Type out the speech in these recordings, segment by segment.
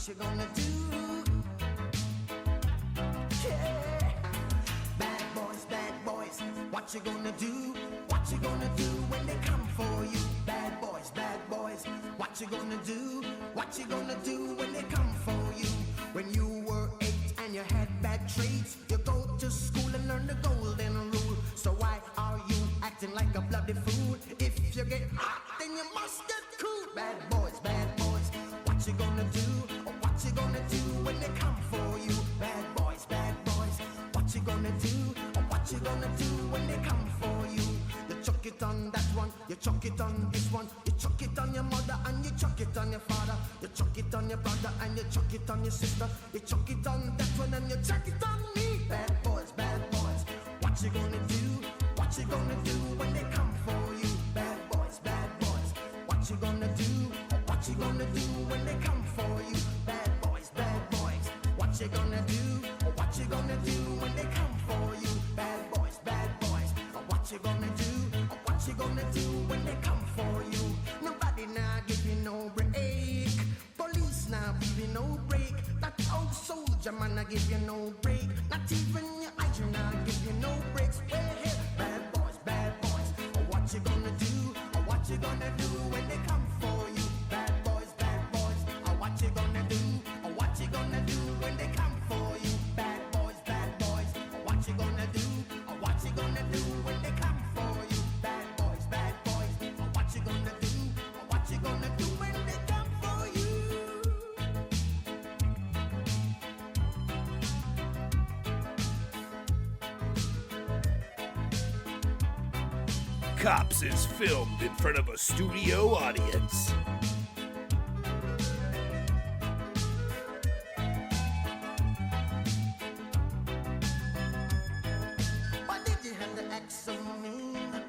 what you gonna do? Yeah. Bad boys, what you gonna do? What you gonna do when they come for you? Bad boys, what you gonna do? What you gonna do when they come for you? When you were 8 and you had bad traits, you go to school and learn the golden rule. So why are you acting like a bloody fool? If you get hot, then you must get cool. Bad boys, what you gonna do? What you gonna do when they come for you? Bad boys, what you gonna do? What you gonna do when they come for you? You chuck it on that one, you chuck it on this one, you chuck it on your mother and you chuck it on your father, you chuck it on your brother and you chuck it on your sister, you chuck it on that one and you chuck it on me. Bad boys, what you gonna do? What you gonna do when they come for you? Bad boys, what you gonna do? What you gonna do when they come for you? Bad boys, what you gonna do? What you gonna do when they come for you? Bad boys, what you gonna do? What you gonna do when they come for you? Nobody now give you no break. Police now give you no break. That old soldier man I give you no break. Not even your eyes now give you no breaks. Well, hey, bad boys, what you gonna do? What you gonna do when they come for you? Bad boys, what you gonna do? What you gonna do when they come for you? Bad boys, what you gonna do? What you gonna do when they come for you? Bad boys, what you gonna do? What you gonna do when they come for you? Cops is filmed in front of a studio audience. Why did you have to act so mean?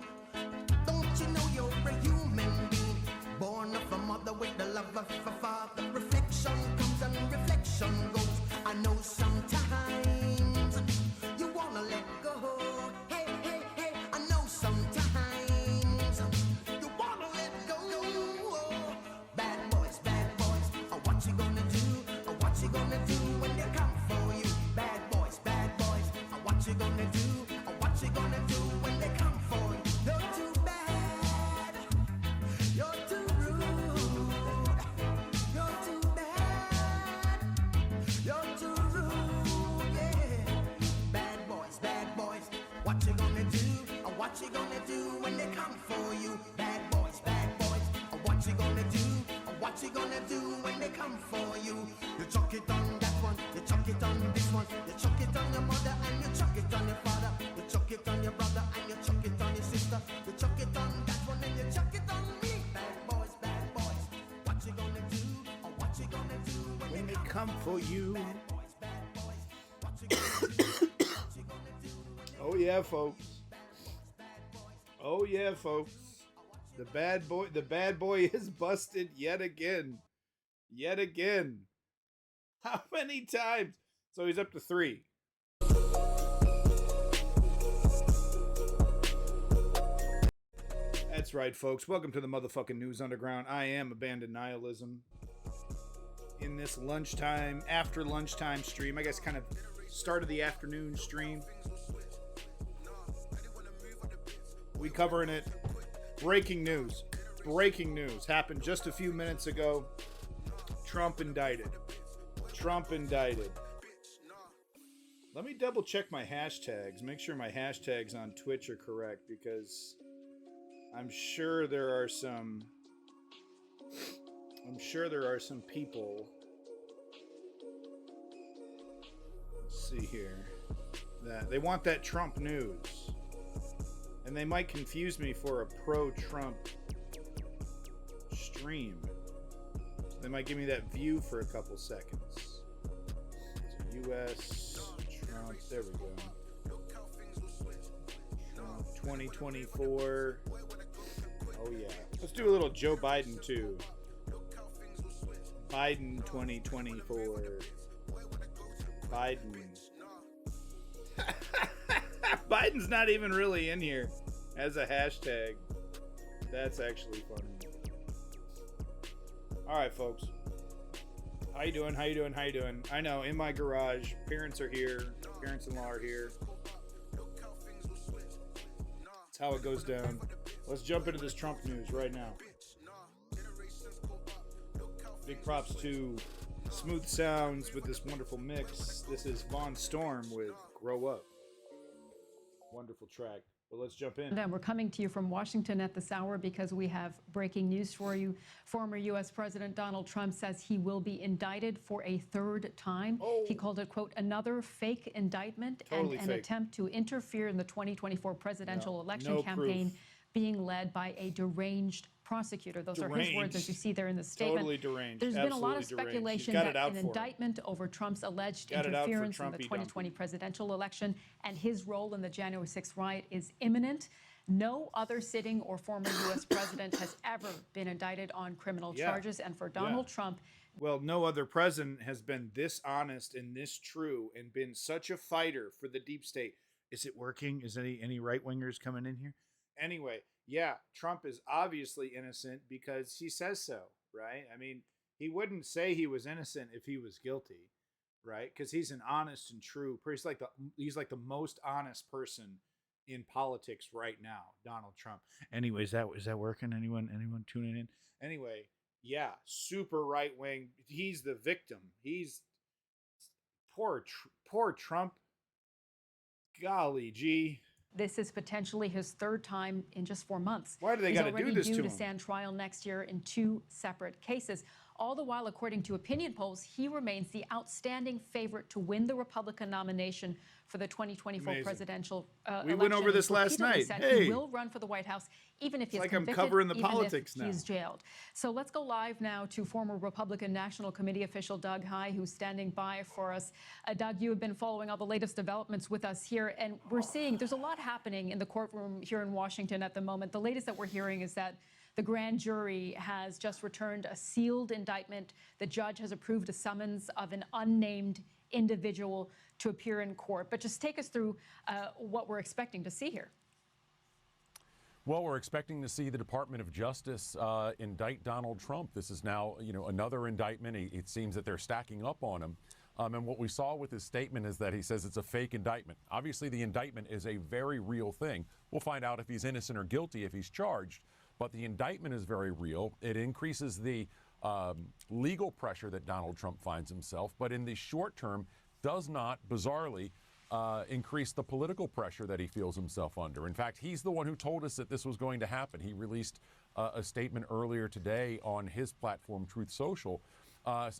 Don't you know you're a human being? Born of a mother with the love of a father. Reflection comes and reflection goes. I know sometimes you wanna let go. Hey, I know sometimes you wanna let go. Bad boys, what you gonna do? What you gonna do when they come for you? Bad boys, what you gonna do? What you gonna do when they come for you? You're too bad, you're too rude, you're too bad, you're too rude, yeah. Bad boys, what you gonna do? What you gonna do when they come for you? Bad boys, what you gonna do? What you gonna do when they come for you? You chuck it on that one, you chuck it on this one, you chuck it on your mother and you chuck it on your father, you chuck it on your brother and you chuck it on your sister, you chuck it on that one and you chuck it on me. Bad boys, what you gonna do? What you gonna do when they come For you. Bad boys, what you gonna do? What you gonna do when they Oh yeah, folks. Oh yeah, folks. The bad boy is busted yet again. Yet again. How many times? So he's up to 3. That's right, folks. Welcome to the motherfucking News Underground. I am Abandoned Nihilism. In this lunchtime, after lunchtime stream, I guess kind of start of the afternoon stream, we covering it. Breaking news happened just a few minutes ago. Trump indicted. Let me double check my hashtags, make sure my hashtags on Twitch are correct, because I'm sure there are some people, let's see here, that they want that Trump news. And they might confuse me for a pro-Trump stream. They might give me that view for a couple seconds. So U.S. Trump, there we go. Trump 2024. Oh yeah. Let's do a little Joe Biden too. Biden 2024. Biden. Biden's not even really in here as a hashtag. That's actually funny. Alright, folks. How you doing? How you doing? How you doing? I know, in my garage, parents are here. Parents-in-law are here. That's how it goes down. Let's jump into this Trump news right now. Big props to Smooth Sounds with this wonderful mix. This is Von Storm with Grow Up. Wonderful track. But let's jump in. And we're coming to you from Washington at this hour because we have breaking news for you. Former U.S. President Donald Trump says he will be indicted for a third time. He called it, quote, another fake indictment and an attempt to interfere in the 2024 presidential election campaign being led by a deranged prosecutor. Those are his words, as you see there in the statement. Totally deranged. There's been a lot of speculation that an indictment over Trump's alleged interference in the 2020 presidential election and his role in the January 6th riot is imminent. No other sitting or former U.S. president has ever been indicted on criminal charges. And for Donald Trump, well, no other president has been this honest and this true and been such a fighter for the deep state. Is it working? Is any right-wingers coming in here? Anyway, yeah, Trump is obviously innocent because he says so, right? I mean, he wouldn't say he was innocent if he was guilty, right? Because he's an honest and true person. He's like the most honest person in politics right now, Donald Trump. Anyway, is that working? Anyone tuning in? Anyway, yeah, super right wing. He's the victim. He's poor Trump. Golly gee. this is potentially his third time in just 4 months. Why do they got to do this to him? He's already due to stand trial next year in 2 separate cases. All the while, according to opinion polls, he remains the outstanding favorite to win the Republican nomination for the 2024 presidential election. We went over this last night. Said hey, he will run for the White House, even if he's like convicted, I'm covering the even politics if now. he's jailed. So let's go live now to former Republican National Committee official Doug Heye, who's standing by for us. Doug, you have been following all the latest developments with us here, and we're seeing there's a lot happening in the courtroom here in Washington at the moment. The latest that we're hearing is that the grand jury has just returned a sealed indictment. The judge has approved a summons of an unnamed individual to appear in court. But just take us through what we're expecting to see here. Well, we're expecting to see the Department of Justice indict Donald Trump. This is now, another indictment. It seems that they're stacking up on him. And what we saw with his statement is that he says it's a fake indictment. Obviously, the indictment is a very real thing. We'll find out if he's innocent or guilty if he's charged. But the indictment is very real. It increases the legal pressure that Donald Trump finds himself, but in the short term does not, bizarrely, increase the political pressure that he feels himself under. In fact, he's the one who told us that this was going to happen. He released a statement earlier today on his platform, Truth Social,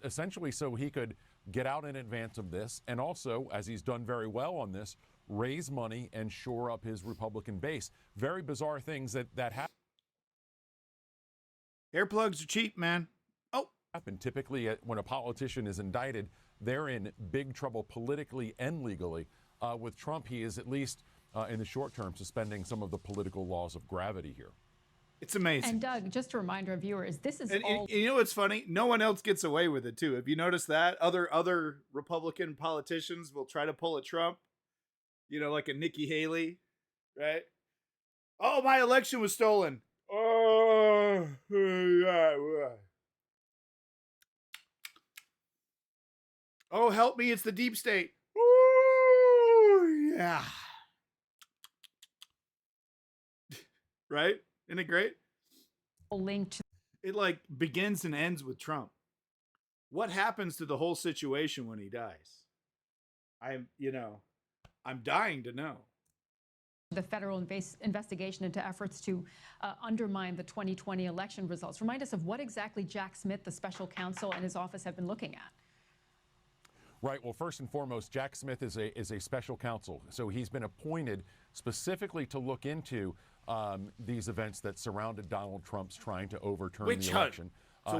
essentially so he could get out in advance of this and also, as he's done very well on this, raise money and shore up his Republican base. Very bizarre things that happen. Earplugs are cheap, man. And typically, when a politician is indicted, they're in big trouble politically and legally. With Trump, he is at least in the short term suspending some of the political laws of gravity here. It's amazing. And Doug, just a reminder of viewers, this is all. You know what's funny? No one else gets away with it too. Have you noticed that? Other Republican politicians will try to pull a Trump, like a Nikki Haley, right? Oh, my election was stolen. Oh, oh, help me, it's the deep state. Ooh, yeah. Right? Isn't it great? Linked. It begins and ends with Trump. What happens to the whole situation when he dies? I'm dying to know. The federal investigation into efforts to undermine the 2020 election results. Remind us of what exactly Jack Smith, the special counsel, and his office have been looking at. Right. Well, first and foremost, Jack Smith is a special counsel. So he's been appointed specifically to look into these events that surrounded Donald Trump's trying to overturn the election.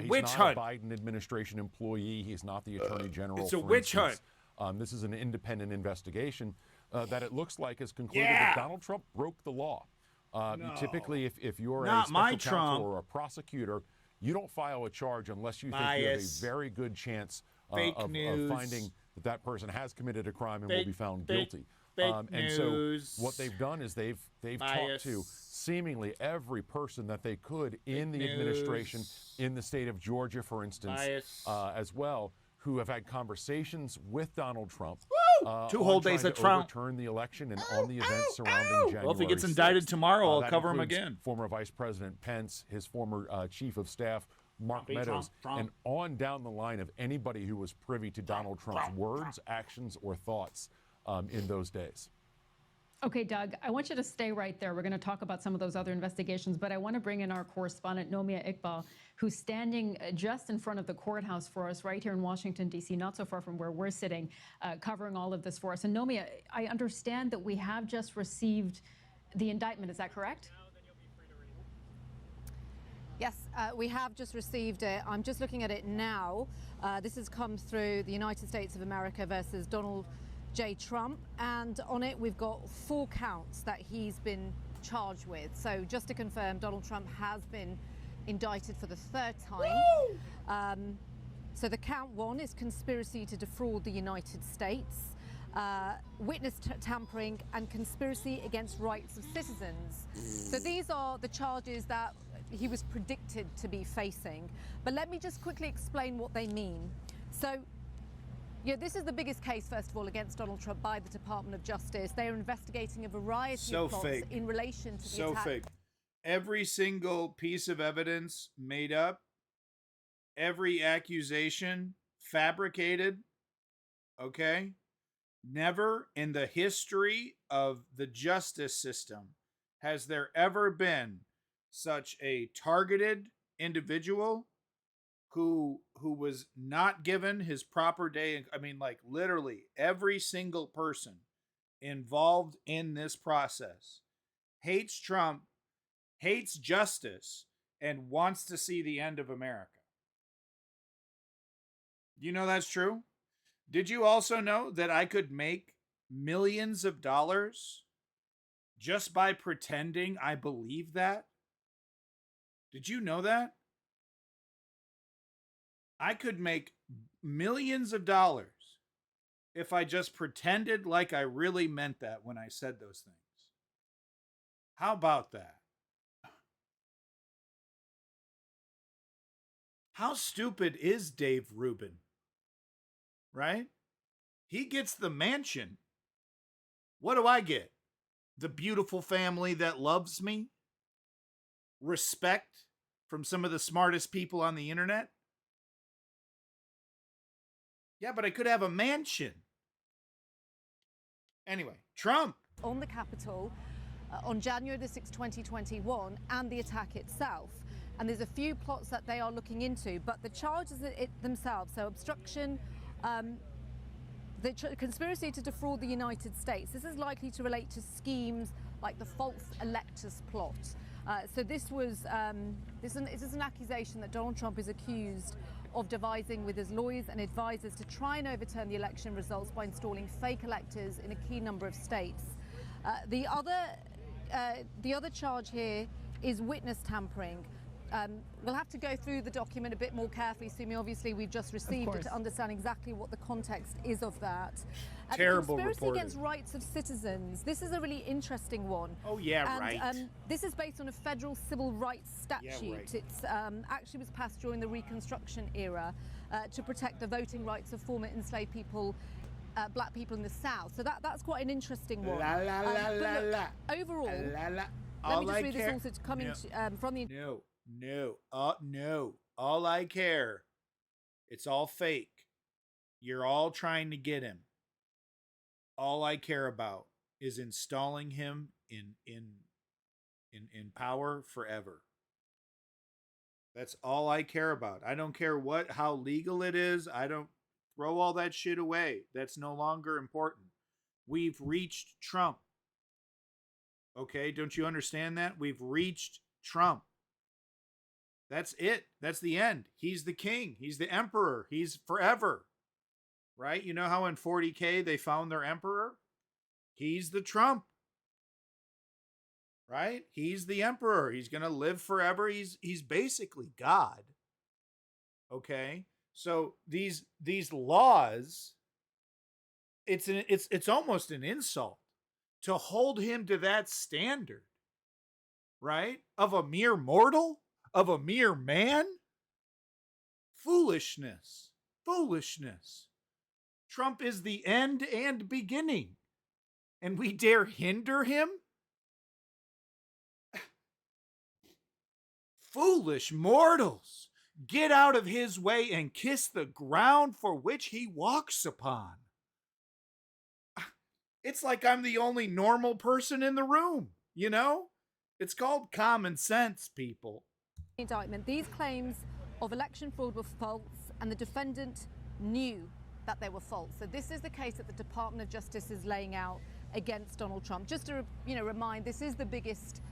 He's not a Biden administration employee. He's not the attorney general. It's a witch hunt. This is an independent investigation that it looks like has concluded that Donald Trump broke the law. Typically, if you're a special counsel or a prosecutor, you don't file a charge unless you think you have a very good chance of finding that person has committed a crime and will be found guilty. And so what they've done is they've talked to seemingly every person that they could in the administration, in the state of Georgia, for instance, as well, who have had conversations with Donald Trump. 2 whole days trying of to Trump. overturn the election and on the events surrounding January Well, if he gets 6th. indicted tomorrow, I'll That cover him includes again. Former Vice President Pence, his former chief of staff, Mark Meadows, Trump. and on down the line of anybody who was privy to Donald Trump's words, actions, or thoughts in those days. Okay, Doug, I want you to stay right there. We're going to talk about some of those other investigations, but I want to bring in our correspondent, Nomia Iqbal, who's standing just in front of the courthouse for us right here in Washington, D.C., not so far from where we're sitting, covering all of this for us. And Nomia, I understand that we have just received the indictment. Is that correct? Yes, we have just received it. I'm just looking at it now. This has come through the United States of America versus Donald J. Trump, and on it we've got 4 counts that he's been charged with. So just to confirm, Donald Trump has been indicted for the 3rd time. So the count 1 is conspiracy to defraud the United States, witness tampering, and conspiracy against rights of citizens. So these are the charges that he was predicted to be facing. But let me just quickly explain what they mean. So, this is the biggest case, first of all, against Donald Trump by the Department of Justice. They are investigating a variety of plots in relation to the So attack. fake. Every single piece of evidence made up, every accusation fabricated, okay? Never in the history of the justice system has there ever been such a targeted individual who was not given his proper day. I mean, like, literally every single person involved in this process hates Trump, hates justice, and wants to see the end of America. You know that's true? Did you also know that I could make millions of dollars just by pretending I believe that? Did you know that? I could make millions of dollars if I just pretended like I really meant that when I said those things. How about that? How stupid is Dave Rubin? Right? He gets the mansion. What do I get? The beautiful family that loves me? Respect from some of the smartest people on the internet? Yeah, but I could have a mansion. Anyway, Trump. On the Capitol on January the 6th, 2021, and the attack itself. And there's a few plots that they are looking into, but the charges themselves, so obstruction, the conspiracy to defraud the United States, this is likely to relate to schemes like the false electors plot. So this is an accusation that Donald Trump is accused of devising with his lawyers and advisors to try and overturn the election results by installing fake electors in a key number of states. The other charge here is witness tampering. We'll have to go through the document a bit more carefully, Sumi. Obviously, we've just received it to understand exactly what the context is of that. Terrible conspiracy reporting. against rights of citizens. This is a really interesting one. Oh, yeah, And, right. this is based on a federal civil rights statute. Yeah, right. It's actually was passed during the Reconstruction era to protect the voting rights of former enslaved people, black people in the South. So that's quite an interesting one. La, la, la, But la, look, la. overall, La, la. let All me just I read care- this also coming from the... No. All I care. It's all fake. You're all trying to get him. All I care about is installing him in power forever. That's all I care about. I don't care how legal it is. I don't throw all that shit away. That's no longer important. We've reached Trump. Okay, don't you understand that? We've reached Trump. That's it. That's the end. He's the king. He's the emperor. He's forever. Right? You know how in 40K they found their emperor? He's the Trump. Right? He's the emperor. He's going to live forever. He's basically God. Okay? So these laws, it's almost an insult to hold him to that standard. Right? Of a mere mortal? Of a mere man? Foolishness. Foolishness. Trump is the end and beginning, and we dare hinder him? Foolish mortals, get out of his way and kiss the ground for which he walks upon. It's like I'm the only normal person in the room, you know? It's called common sense, people. Indictment. These claims of election fraud were false, and the defendant knew that they were false. So this is the case that the Department of Justice is laying out against Donald Trump. Just to remind, this is the biggest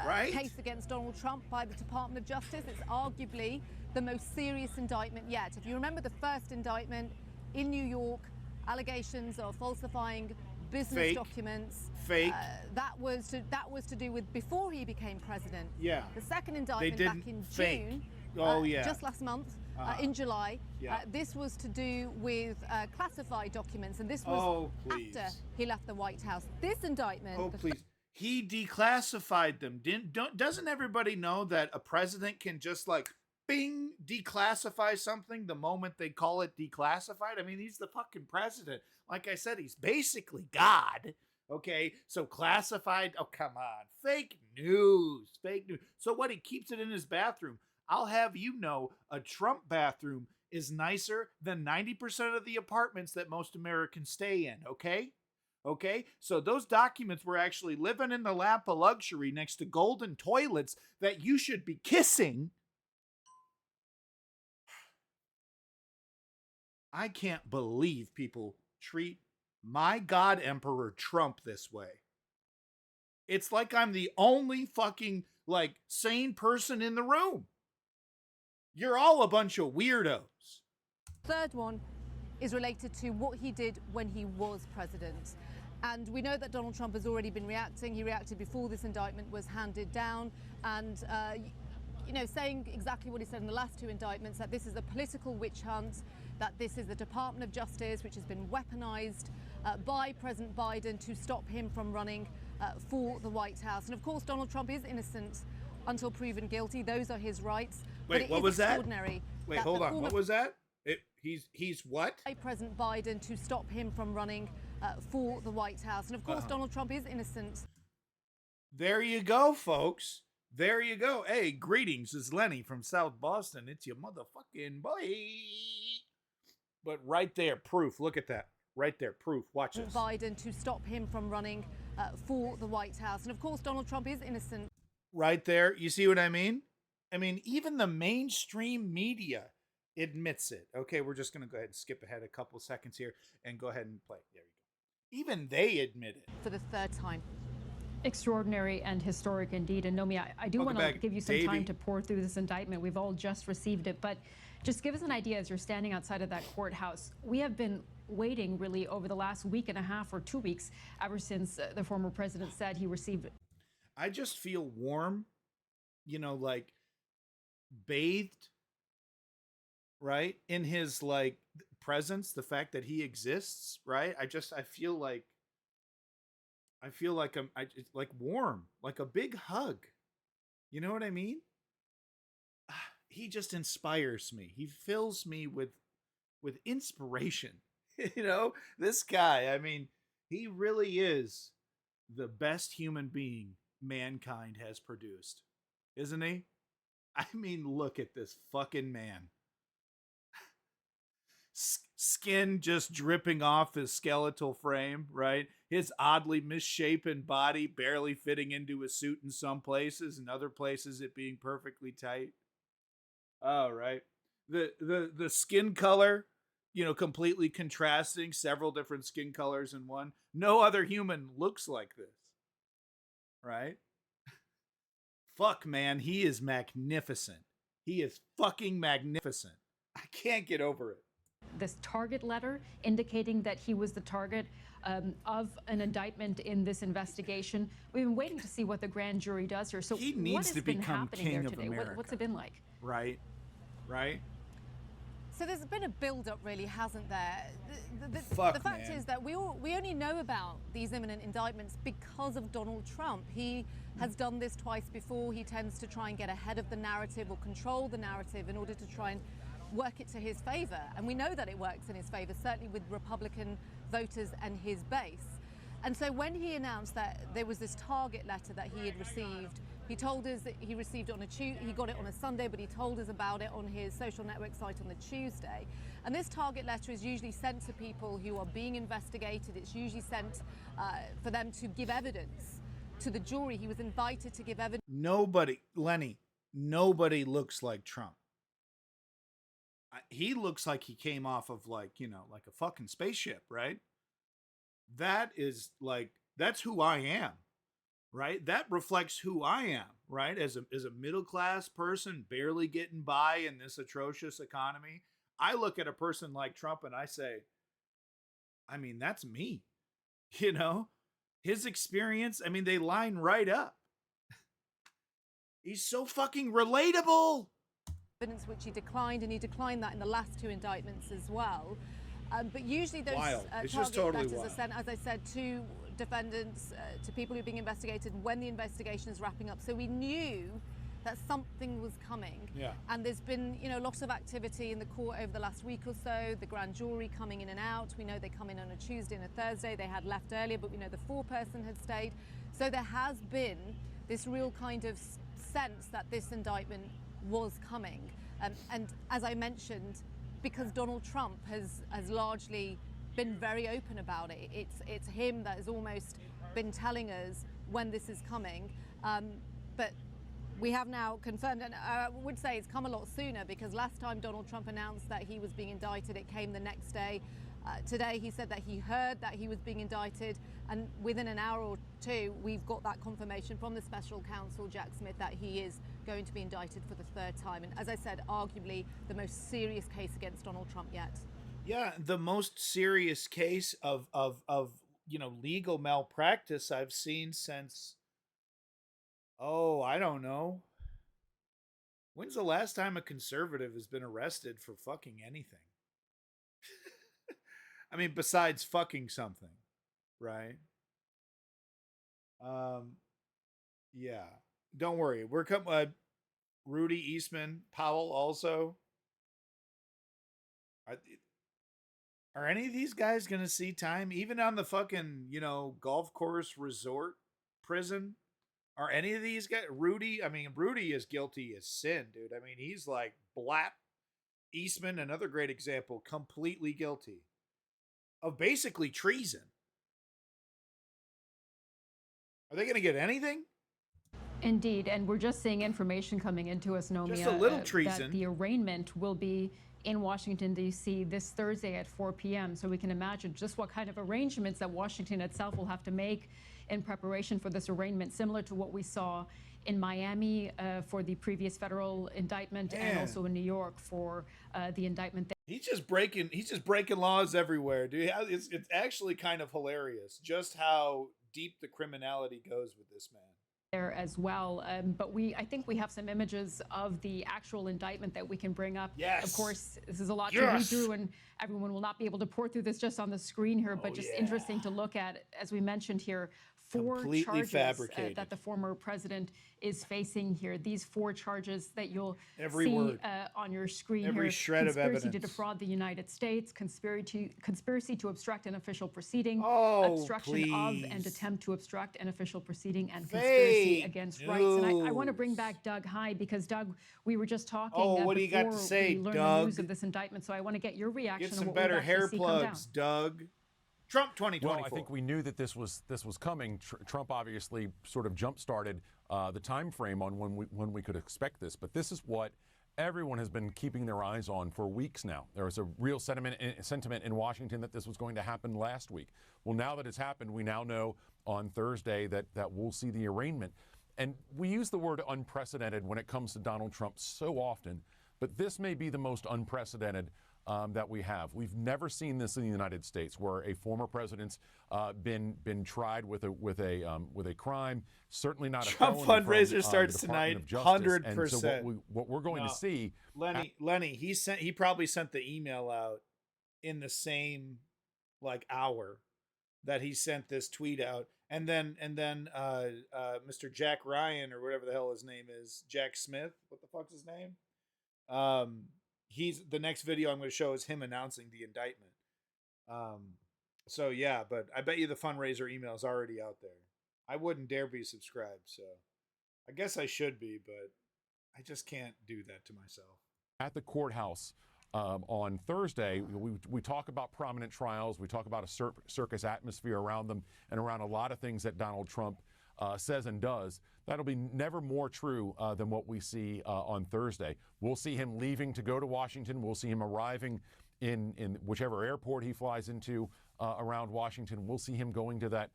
case against Donald Trump by the Department of Justice. It's arguably the most serious indictment yet. If you remember the first indictment in New York, allegations of falsifying business documents. That was to do with before he became president. Yeah. The second indictment back in June. Just last month, in July. This was to do with classified documents, and this was after he left the White House. This indictment. Oh, please. He declassified them. Doesn't everybody know that a president can just like, bing, declassify something the moment they call it declassified? I mean, he's the fucking president. Like I said, he's basically God. Okay, so classified. Oh, come on. Fake news. Fake news. So what? He keeps it in his bathroom. I'll have you know, a Trump bathroom is nicer than 90% of the apartments that most Americans stay in. Okay? Okay, so those documents were actually living in the lap of luxury next to golden toilets that you should be kissing. I can't believe people treat my God Emperor Trump this way. It's like I'm the only fucking, like, sane person in the room. You're all a bunch of weirdos. Third one is related to what he did when he was president. And we know that Donald Trump has already been reacting. He reacted before this indictment was handed down, and saying exactly what he said in the last two indictments, that this is a political witch hunt, that this is the Department of Justice which has been weaponized by President Biden to stop him from running for the White House. And of course, Donald Trump is innocent until proven guilty. Those are his rights. Wait, what was that? Wait, hold on. What was that? He's what? By President Biden to stop him from running for the White House. And of course, Donald Trump is innocent. There you go, folks. There you go. Hey, greetings. It's Lenny from South Boston. It's your motherfucking boy. But right there, proof. Look at that. Right there, proof. Watch this. Biden to stop him from running for the White House. And of course, Donald Trump is innocent. Right there. You see what I mean? I mean, even the mainstream media admits it. Okay, we're just going to go ahead and skip ahead a couple seconds here and go ahead and play. There you go. Even they admit it. For the third time. Extraordinary and historic indeed. And Nomi, I do want to give you some time to pour through this indictment. We've all just received it, but just give us an idea as you're standing outside of that courthouse. We have been waiting really over the last week and a half or 2 weeks, ever since the former president said he received it. I just feel warm, like bathed, right, in his like presence, the fact that he exists, right? I feel like I'm like warm, like a big hug. You know what I mean? He just inspires me. He fills me with inspiration. This guy, I mean, he really is the best human being mankind has produced, isn't he? I mean, look at this fucking man. Skin just dripping off his skeletal frame, right? His oddly misshapen body barely fitting into a suit in some places, and other places it being perfectly tight. Oh, right. The skin color, completely contrasting, several different skin colors in one. No other human looks like this. Right? Fuck, man, he is magnificent. He is fucking magnificent. I can't get over it. This target letter indicating that he was the target of an indictment in this investigation. We've been waiting to see what the grand jury does here. So he needs to become king of America. What's it been like? Right. So there's been a build-up, really, hasn't there? The fact is that we only know about these imminent indictments because of Donald Trump. He has done this twice before. He tends to try and get ahead of the narrative or control the narrative in order to try and work it to his favor. And we know that it works in his favor, certainly with Republican voters and his base. And so when he announced that there was this target letter that he had received, he told us that he received it on a he got it on a Sunday, but he told us about it on his social network site on the Tuesday. And this target letter is usually sent to people who are being investigated. It's usually sent for them to give evidence to the jury. He was invited to give evidence. Nobody looks like Trump. He looks like he came off of like a fucking spaceship, right? That is like, that's who I am, right? That reflects who I am, right? As a middle-class person barely getting by in this atrocious economy, I look at a person like Trump and I say, I mean, that's me. His experience, I mean, they line right up. He's so fucking relatable. Evidence which he declined, and he declined that in the last two indictments as well. But usually those target letters are sent, as I said, to defendants, to people who are being investigated when the investigation is wrapping up. So we knew that something was coming. Yeah. And there's been, lots of activity in the court over the last week or so, the grand jury coming in and out. We know they come in on a Tuesday and a Thursday. They had left earlier, but we know the foreperson had stayed. So there has been this real kind of sense that this indictment was coming. And as I mentioned, because Donald Trump has largely been very open about it. It's him that has almost been telling us when this is coming. But we have now confirmed, and I would say it's come a lot sooner, because last time Donald Trump announced that he was being indicted, it came the next day. Today he said that he heard that he was being indicted, and within an hour or two we've got that confirmation from the special counsel Jack Smith that he is going to be indicted for the third time. And as I said, arguably the most serious case against Donald Trump yet. Yeah, the most serious case of legal malpractice I've seen since, I don't know. When's the last time a conservative has been arrested for fucking anything? I mean, besides fucking something, right? Yeah. Don't worry. We're coming. Rudy Eastman, Powell also. Are any of these guys going to see time? Even on the fucking, golf course resort prison? Are any of these guys? Rudy is guilty as sin, dude. I mean, he's like Blapp. Eastman, another great example, completely guilty of basically treason. Are they going to get anything? Indeed, and we're just seeing information coming into us, Nomia, just a little treason. that the arraignment will be in Washington, D.C. this Thursday at 4 p.m. So we can imagine just what kind of arrangements that Washington itself will have to make in preparation for this arraignment, similar to what we saw in Miami for the previous federal indictment, and also in New York for the indictment there. He's just breaking laws everywhere, dude. It's actually kind of hilarious just how deep the criminality goes with this man. There as well, but I think we have some images of the actual indictment that we can bring up. Yes. Of course, this is a lot to read through, and everyone will not be able to pour through this just on the screen here, but just interesting to look at. As we mentioned here, four completely charges fabricated. That the former president is facing here. These four charges that you'll Every see word. On your screen Every here. shred of Conspiracy to evidence. defraud the United States, conspiracy to obstruct an official proceeding, Oh, obstruction of and please. attempt to obstruct an official proceeding, and conspiracy Fake against rights. And I want to news. bring back Doug High, because Doug, we were just talking what do you got to before say, we learned the Doug? news of this indictment. So I want to get your reaction Get on some what better we've hair actually seen come down. plugs, Doug. Trump 2024. Well, I think we knew that this was coming. Trump obviously sort of jump-started the time frame on when we could expect this. But this is what everyone has been keeping their eyes on for weeks now. There was a real sentiment in Washington that this was going to happen last week. Well, now that it's happened, we now know on Thursday that we'll see the arraignment. And we use the word unprecedented when it comes to Donald Trump so often, but this may be the most unprecedented that we have. We've never seen this in the United States, where a former president's been tried with a crime. Certainly not a Trump felony fundraiser from, starts the Department tonight, of Justice. 100%. And so what we're going to see, Lenny, he probably sent the email out in the same hour that he sent this tweet out, and then Mr. Jack Ryan, or whatever the hell his name is, Jack Smith, what the fuck's his name? he's the next video I'm going to show is him announcing the indictment. So yeah, but I bet you the fundraiser email is already out there. I wouldn't dare be subscribed, so I guess I should be, but I just can't do that to myself. At the courthouse on Thursday, we talk about prominent trials. We talk about a circus atmosphere around them and around a lot of things that Donald Trump says and does. That'll be never more true than what we see on Thursday. We'll see him leaving to go to Washington. We'll see him arriving in whichever airport he flies into around Washington. We'll see him going to that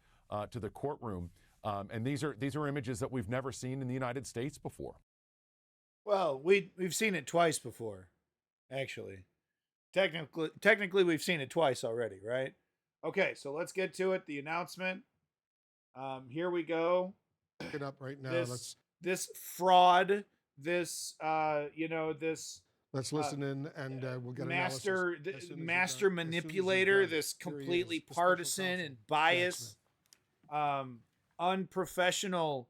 to the courtroom. And these are images that we've never seen in the United States before. Well, we've seen it twice before, actually. Technically, we've seen it twice already, right? Okay, so let's get to it. The announcement. Here we go. Look it up right now. This fraud. This this. Let's listen in, and we'll get master manipulator. This completely partisan and biased, unprofessional,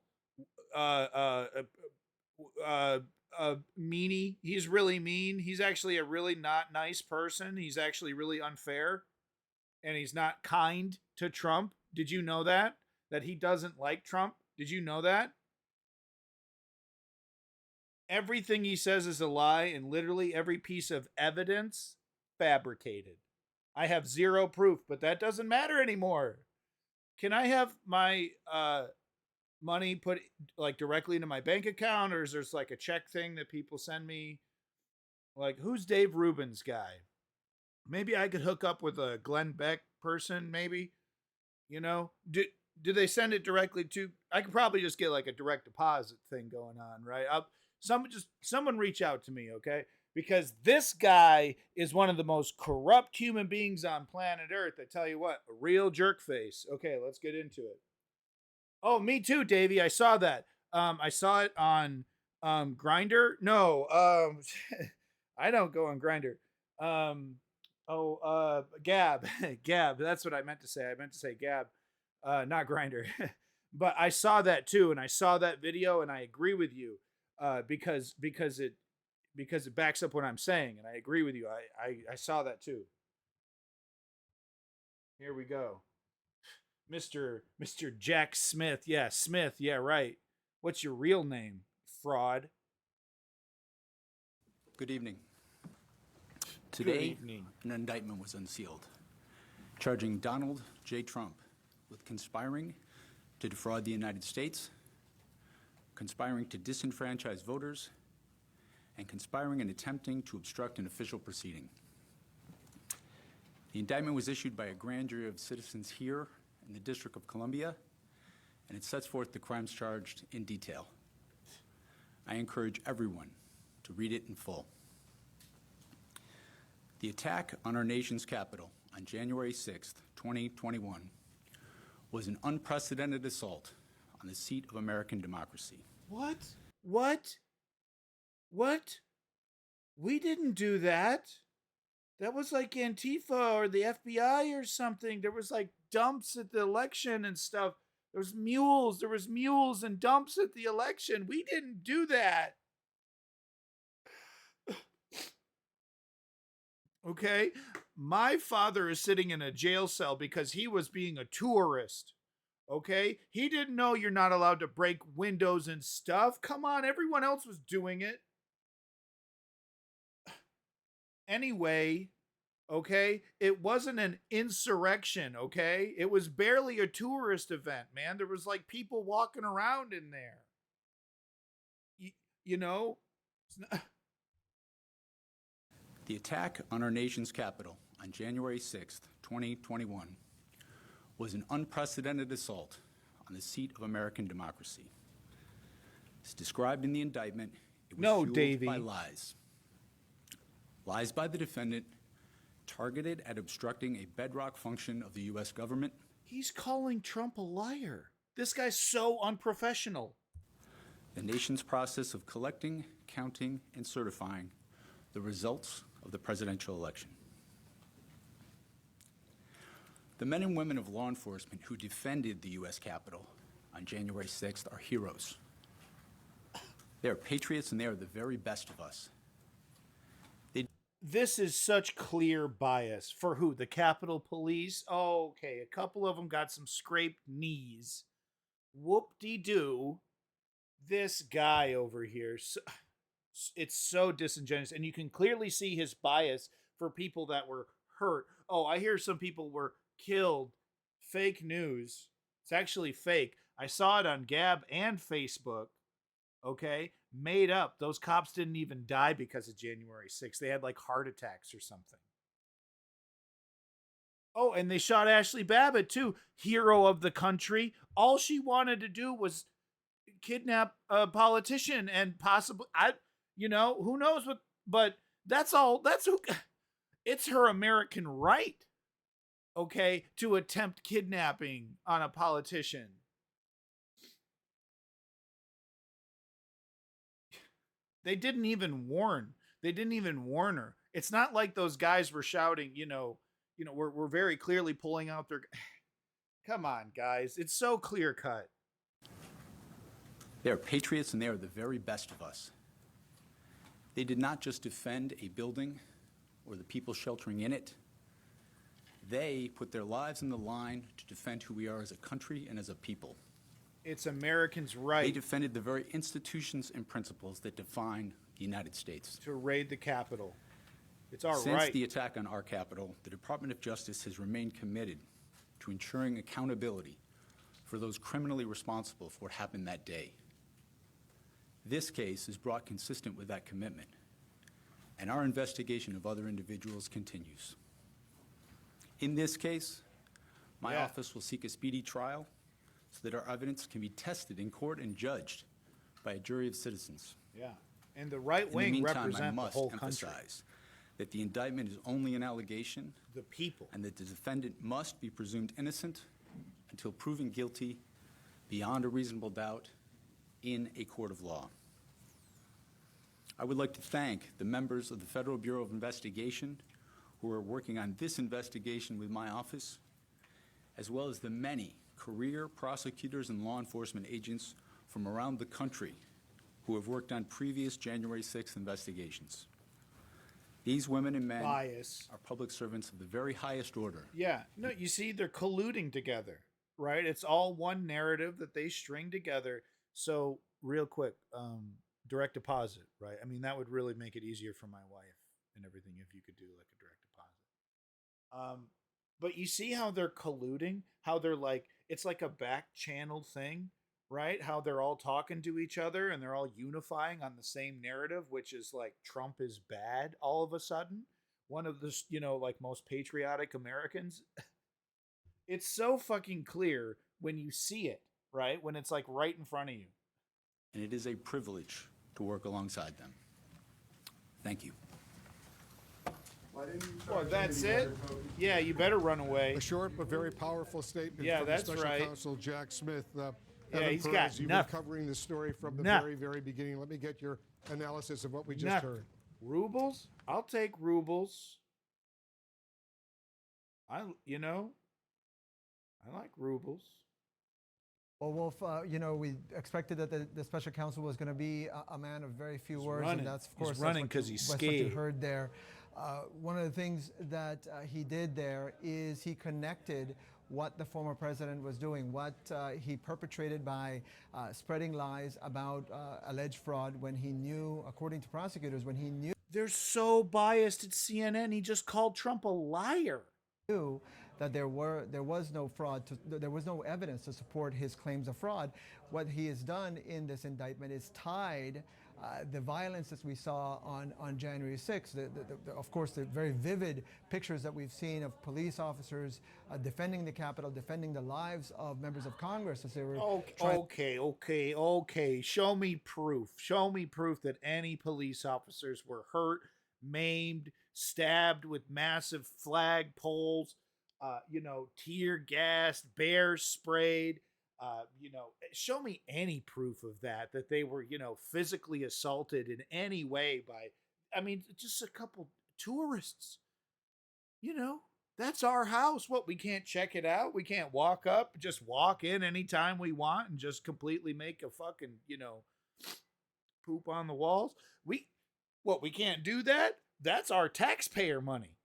meanie. He's really mean. He's actually a really not nice person. He's actually really unfair, and he's not kind to Trump. Did you know that? That he doesn't like Trump? Did you know that? Everything he says is a lie, and literally every piece of evidence fabricated. I have zero proof, but that doesn't matter anymore. Can I have my money put like directly into my bank account, or is there like a check thing that people send me? Like, who's Dave Rubin's guy? Maybe I could hook up with a Glenn Beck person, maybe. You know, do they send it directly to? I could probably just get like a direct deposit thing going on, right? Someone reach out to me, okay? Because this guy is one of the most corrupt human beings on planet Earth. I tell you what, a real jerk face. Okay, let's get into it. Oh, me too, Davey. I saw that. I saw it on Grindr. No, I don't go on Grindr. Gab. Gab. That's what I meant to say. I meant to say Gab, not Grindr. But I saw that too, and I saw that video, and I agree with you. Because it backs up what I'm saying, and I agree with you. I saw that too. Here we go. Mr. Jack Smith. Yeah, Smith. Yeah, right. What's your real name? Fraud. Good evening. Today, Good evening. an indictment was unsealed, charging Donald J. Trump with conspiring to defraud the United States, conspiring to disenfranchise voters, and conspiring and attempting to obstruct an official proceeding. The indictment was issued by a grand jury of citizens here in the District of Columbia, and it sets forth the crimes charged in detail. I encourage everyone to read it in full. The attack on our nation's capital on January 6th, 2021, was an unprecedented assault on the seat of American democracy. What? We didn't do that. That was like Antifa or the FBI or something. There was like dumps at the election and stuff. There was mules and dumps at the election. We didn't do that. Okay? My father is sitting in a jail cell because he was being a tourist. Okay? He didn't know you're not allowed to break windows and stuff. Come on, everyone else was doing it. Anyway, okay? It wasn't an insurrection, okay? It was barely a tourist event, man. There was like people walking around in there. You know? The attack on our nation's capital on January 6th, 2021, was an unprecedented assault on the seat of American democracy. As described in the indictment, it was fueled by lies. Lies by the defendant targeted at obstructing a bedrock function of the U.S. government. He's calling Trump a liar. This guy's so unprofessional. The nation's process of collecting, counting, and certifying the results of the presidential election. The men and women of law enforcement who defended the U.S. Capitol on January 6th are heroes. They are patriots, and they are the very best of us. this is such clear bias for who? The Capitol Police? Oh, okay, a couple of them got some scraped knees. Whoop-de-doo. This guy over here, it's so disingenuous. And you can clearly see his bias for people that were hurt. Oh, I hear some people were killed. Fake news. It's actually fake. I saw it on Gab and Facebook. Okay, made up. Those cops didn't even die because of January 6th. They had like heart attacks or something. Oh, and they shot Ashley Babbitt too, hero of the country. All she wanted to do was kidnap a politician and possibly, who knows what, but that's all. That's who. It's her American right, okay, to attempt kidnapping on a politician. They didn't even warn. They didn't even warn her. It's not like those guys were shouting, we're very clearly pulling out their. Come on, guys. It's so clear cut. They are patriots and they are the very best of us. They did not just defend a building or the people sheltering in it. They put their lives on the line to defend who we are as a country and as a people. It's Americans' right. They defended the very institutions and principles that define the United States. To raid the Capitol. It's our Since right. the attack on our Capitol, the Department of Justice has remained committed to ensuring accountability for those criminally responsible for what happened that day. This case is brought consistent with that commitment, and our investigation of other individuals continues. In this case, my office will seek a speedy trial so that our evidence can be tested in court and judged by a jury of citizens. Yeah. And the right In the wing meantime, I represent the must whole country. emphasize that the indictment is only an allegation, The people. and that the defendant must be presumed innocent until proven guilty beyond a reasonable doubt in a court of law. I would like to thank the members of the Federal Bureau of Investigation who are working on this investigation with my office, as well as the many career prosecutors and law enforcement agents from around the country who have worked on previous January 6th investigations. These women and men Bias. are public servants of the very highest order. Yeah. No, you see, they're colluding together, right? It's all one narrative that they string together. So, real quick, direct deposit, right? I mean, that would really make it easier for my wife and everything if you could do like a direct deposit. But you see how they're colluding, how they're like, it's like a back channel thing, right? How they're all talking to each other and they're all unifying on the same narrative, which is like Trump is bad all of a sudden. One of the, like most patriotic Americans. It's so fucking clear when you see it, right? When it's like right in front of you. And it is a privilege to work alongside them. Thank you. Well, that's it. Yeah, you better run away. A short but very powerful statement Yeah, from that's Special right. Counsel Jack Smith. Yeah, Evan he's Perez, got you've been nothing. covering this story from the Nothing. very, very beginning. Let me get your analysis of what we just Nothing. heard. Rubles? I'll take rubles. I like rubles. Well, Wolf, we expected that the special counsel was going to be a man of very few words, running. and that's of He's course running that's what 'cause he's that's what you scared. heard there. One of the things that he did there is he connected what the former president was doing, what he perpetrated by spreading lies about alleged fraud when he knew, according to prosecutors, when he knew They're so biased at CNN. He just called Trump a liar. that there was no fraud, there was no evidence to support his claims of fraud. What he has done in this indictment is tied the violence that we saw on January 6th, of course, the very vivid pictures that we've seen of police officers defending the Capitol, defending the lives of members of Congress as they were Okay. Show me proof. Show me proof that any police officers were hurt, maimed, stabbed with massive flag poles, tear gassed, bear sprayed. Show me any proof of that they were, physically assaulted in any way by, just a couple tourists. That's our house. What, we can't check it out? We can't walk up, just walk in anytime we want and just completely make a fucking, poop on the walls? We can't do that? That's our taxpayer money.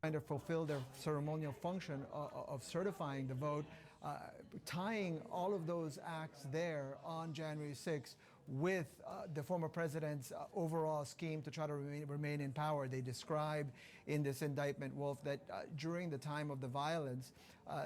Trying to fulfill their ceremonial function of certifying the vote, tying all of those acts there on January 6th with the former president's overall scheme to try to remain in power. They describe in this indictment, Wolf, that during the time of the violence,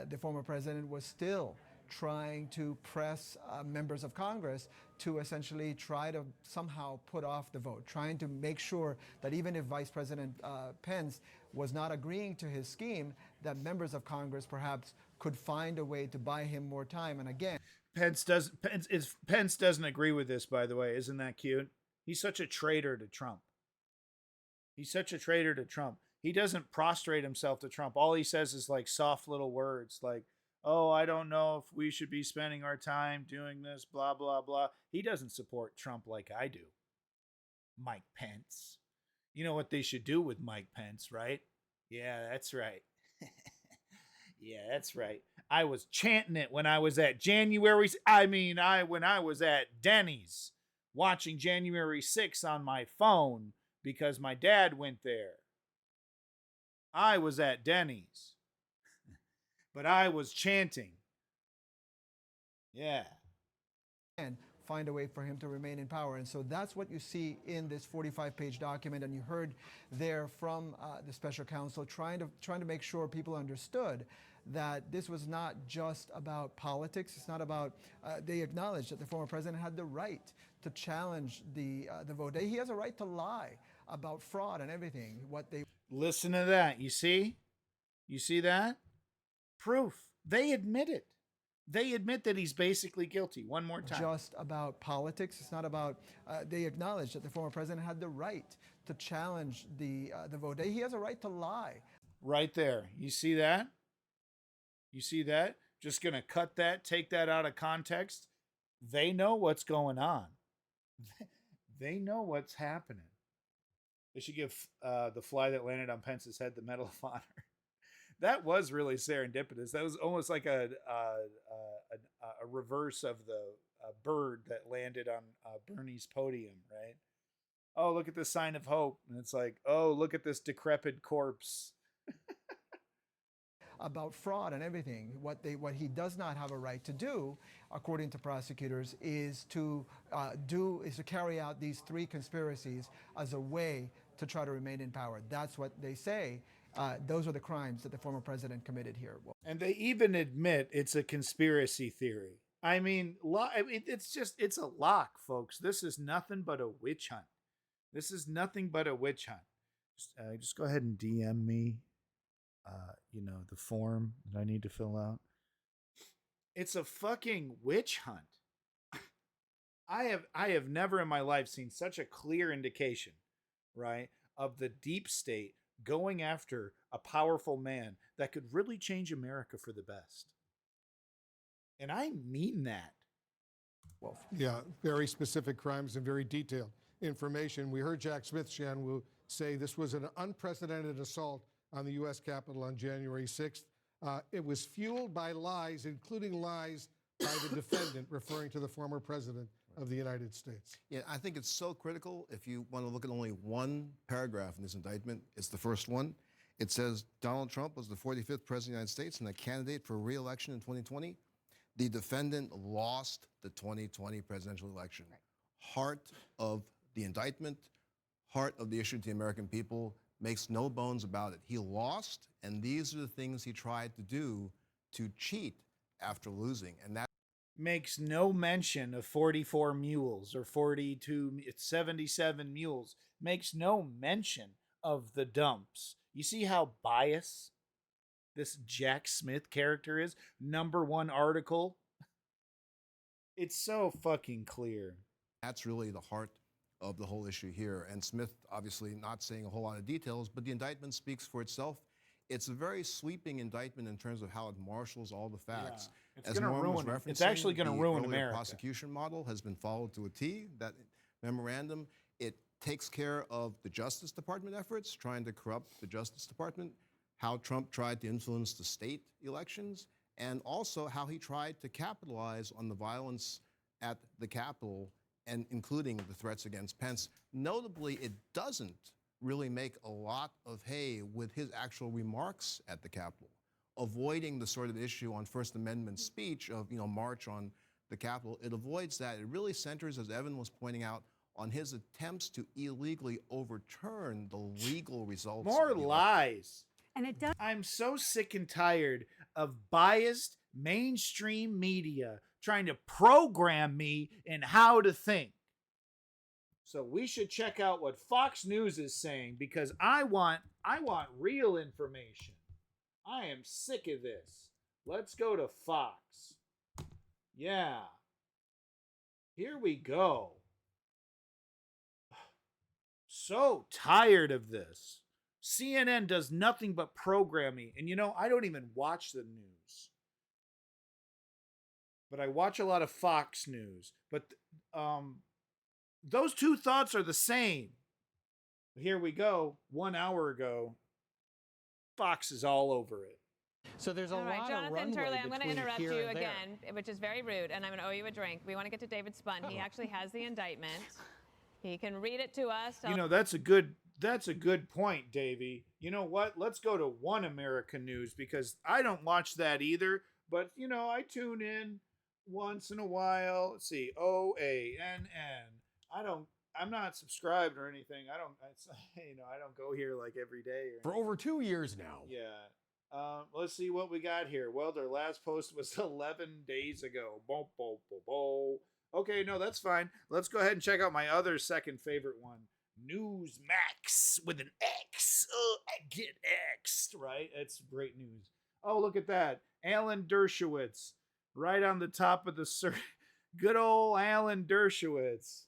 the former president was still trying to press members of Congress to essentially try to somehow put off the vote, trying to make sure that even if Vice President Pence was not agreeing to his scheme, that members of Congress perhaps could find a way to buy him more time. And again, Pence doesn't agree with this, by the way. Isn't that cute? He's such a traitor to Trump. He's such a traitor to Trump. He doesn't prostrate himself to Trump. All he says is like soft little words like, oh, I don't know if we should be spending our time doing this, blah, blah, blah. He doesn't support Trump like I do. Mike Pence. You know what they should do with Mike Pence, right? Yeah, that's right. Yeah, that's right. I was chanting it when I was at when I was at Denny's watching January 6th on my phone because my dad went there. I was at Denny's. But I was chanting. Yeah. And find a way for him to remain in power. And so that's what you see in this 45-page document. And you heard there from the special counsel trying to make sure people understood that this was not just about politics. It's not about, they acknowledged that the former president had the right to challenge the vote. He has a right to lie about fraud and everything. Listen to that. You see? You see that? Proof. They admit it. They admit that he's basically guilty. One more time. Just about politics. It's not about, they acknowledge that the former president had the right to challenge the vote. He has a right to lie. Right there. You see that? You see that? Just going to cut that, take that out of context. They know what's going on. They know what's happening. They should give the fly that landed on Pence's head the Medal of Honor. That was really serendipitous. That was almost like a reverse of the bird that landed on Bernie's podium, right? Oh, look at this sign of hope. And it's like, oh, look at this decrepit corpse. About fraud and everything. What he does not have a right to do, according to prosecutors, is to carry out these three conspiracies as a way to try to remain in power. That's what they say. Those are the crimes that the former president committed here. And they even admit it's a conspiracy theory. I mean, it's a lock, folks. This is nothing but a witch hunt. This is nothing but a witch hunt. Just go ahead and DM me, the form that I need to fill out. It's a fucking witch hunt. I have never in my life seen such a clear indication, right, of the deep state going after a powerful man that could really change America for the best. And I mean that. Well, yeah, very specific crimes and very detailed information. We heard Jack Smith, Shan, say this was an unprecedented assault on the U.S. Capitol on January 6th. It was fueled by lies, including lies by the defendant, referring to the former president of the United States. Yeah, I think it's so critical. If you want to look at only one paragraph in this indictment, it's the first one. It says Donald Trump was the 45th president of the United States and a candidate for re-election in 2020. The defendant lost the 2020 presidential election. Right. Heart of the indictment, heart of the issue to the American people, makes no bones about it. He lost, and these are the things he tried to do to cheat after losing. And that makes no mention of 44 mules or 77 mules. Makes no mention of the dumps. You see how biased this Jack Smith character is? Number one article. It's so fucking clear. That's really the heart of the whole issue here. And Smith obviously not saying a whole lot of details, but the indictment speaks for itself. It's a very sweeping indictment in terms of how it marshals all the facts. Yeah, it's actually going to ruin America. The prosecution model has been followed to a T. That memorandum, it takes care of the Justice Department efforts, trying to corrupt the Justice Department, how Trump tried to influence the state elections, and also how he tried to capitalize on the violence at the Capitol, and including the threats against Pence. Notably, it doesn't really make a lot of hay with his actual remarks at the Capitol, avoiding the sort of issue on First Amendment speech of, march on the Capitol. It avoids that. It really centers, as Evan was pointing out, on his attempts to illegally overturn the legal results. More of the election. lies. And it does. I'm so sick and tired of biased mainstream media trying to program me in how to think. So we should check out what Fox News is saying, because I want real information. I am sick of this. Let's go to Fox. Yeah. Here we go. So tired of this. CNN does nothing but program me. And I don't even watch the news. But I watch a lot of Fox News. But those two thoughts are the same. Here we go. 1 hour ago, Fox is all over it. So there's a All right, lot Jonathan of runway Turley, I'm going to between interrupt here you and there. again, which is very rude, and I'm going to owe you a drink. We want to get to David Spun. He actually has the indictment. He can read it to us. That's a good point, Davey. You know what? Let's go to One America News, because I don't watch that either. But I tune in once in a while. Let's see, OANN. I'm not subscribed or anything. I don't go here like every day. For over 2 years now. Yeah. Let's see what we got here. Well, their last post was 11 days ago. Bo, bo, bo, bo. Okay, no, that's fine. Let's go ahead and check out my other second favorite one. Newsmax with an X. Get X'd, right? It's great news. Oh, look at that. Alan Dershowitz. Right on the top of the search. Good old Alan Dershowitz.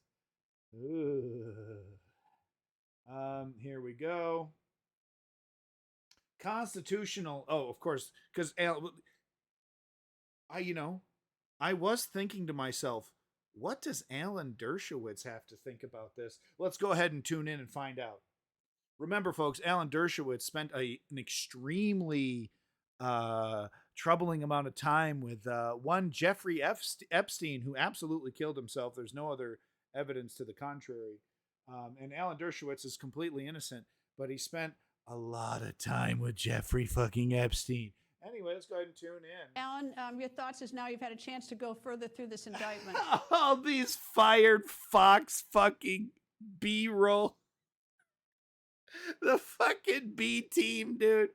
Here we go. Constitutional. Oh, of course, because I was thinking to myself, what does Alan Dershowitz have to think about this? Let's go ahead and tune in and find out. Remember, folks, Alan Dershowitz spent an extremely troubling amount of time with one Jeffrey Epstein, who absolutely killed himself. There's no other evidence to the contrary. And Alan Dershowitz is completely innocent, but he spent a lot of time with Jeffrey fucking Epstein. Anyway, let's go ahead and tune in. Alan, your thoughts is now you've had a chance to go further through this indictment. All these fired Fox fucking B-roll. The fucking B team, dude.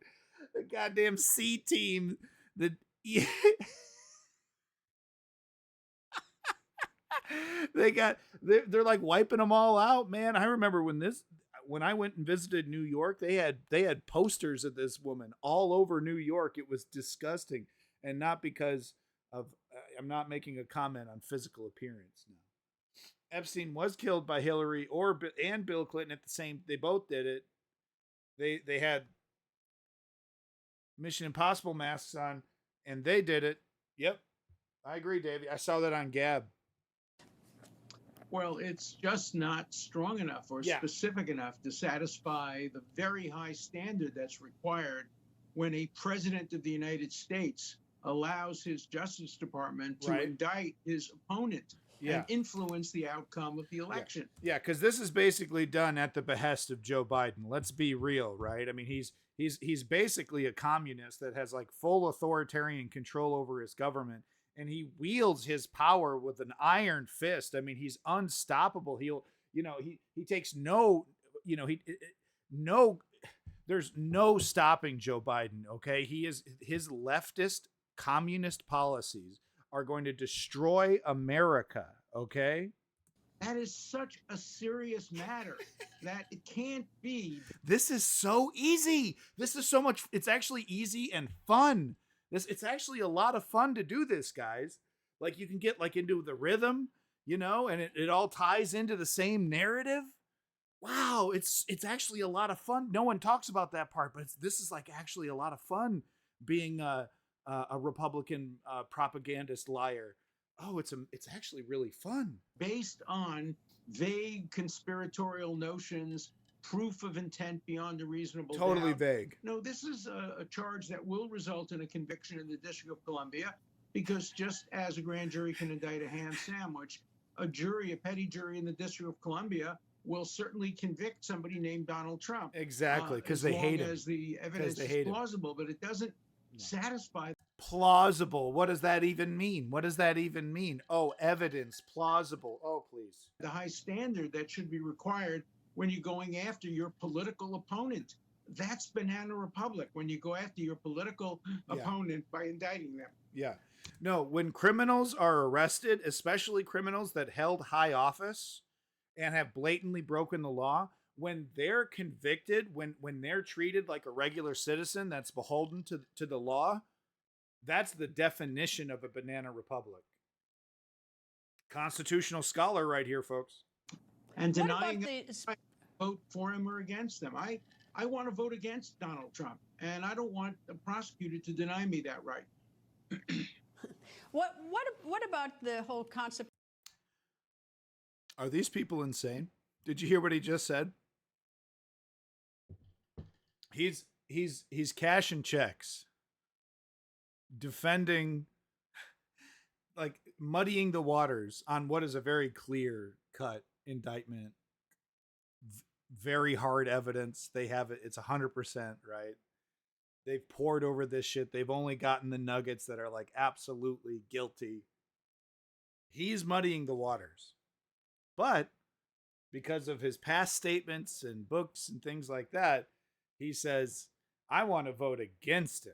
The goddamn C team. They're like wiping them all out, man. I remember when I went and visited New York, they had posters of this woman all over New York. It was disgusting, and not because of I'm not making a comment on physical appearance. No, Epstein was killed by Hillary and Bill Clinton at the same. They both did it. They had Mission Impossible masks on, and they did it. Yep, I agree, Davey. I saw that on Gab. Well, it's just not strong enough or specific enough to satisfy the very high standard that's required when a president of the United States allows his Justice Department to indict his opponent and influence the outcome of the election. Yeah, because this is basically done at the behest of Joe Biden. Let's be real, right? I mean, he's basically a communist that has like full authoritarian control over his government. And he wields his power with an iron fist. I mean, he's unstoppable. He takes there's no stopping Joe Biden. Okay. His leftist communist policies are going to destroy America. Okay. That is such a serious matter that it can't be. This is so easy. This is so much. It's actually easy and fun. It's actually a lot of fun to do this, guys. Like you can get like into the rhythm, and it all ties into the same narrative. Wow, it's actually a lot of fun. No one talks about that part, but this is like actually a lot of fun being a Republican propagandist liar. Oh, it's actually really fun. Based on vague conspiratorial notions, proof of intent beyond a reasonable doubt. Totally vague. No, this is a charge that will result in a conviction in the District of Columbia, because just as a grand jury can indict a ham sandwich, a petty jury in the District of Columbia will certainly convict somebody named Donald Trump. Exactly, because they hate him. As the evidence is plausible, but it doesn't satisfy. Plausible. What does that even mean? What does that even mean? Oh, evidence. Plausible. Oh, please. The high standard that should be required when you're going after your political opponent. That's Banana Republic, when you go after your political opponent by indicting them. Yeah. No, when criminals are arrested, especially criminals that held high office and have blatantly broken the law, when they're convicted, when they're treated like a regular citizen that's beholden to the law, that's the definition of a banana republic. Constitutional scholar right here, folks. And denying that vote for him or against them. I want to vote against Donald Trump, and I don't want a prosecutor to deny me that right. What about the whole concept? Are these people insane? Did you hear what he just said? He's cashing checks, defending, like muddying the waters on what is a very clear cut indictment. Very hard evidence. They have it. It's 100%, right? They've poured over this shit. They've only gotten the nuggets that are like absolutely guilty. He's muddying the waters. But because of his past statements and books and things like that, he says, I want to vote against him.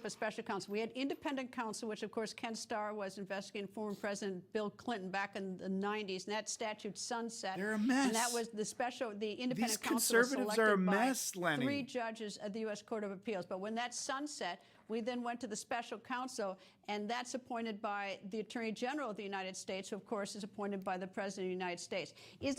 A special counsel. We had independent counsel, which of course Ken Starr was investigating former President Bill Clinton back in the 90s, and that statute sunset. They're a mess. And that was the independent These counsel was conservatives are a mess, by Lenny. 3 judges of the U.S. Court of Appeals. But when that sunset, we then went to the special counsel, and that's appointed by the Attorney General of the United States, who of course is appointed by the President of the United States. Is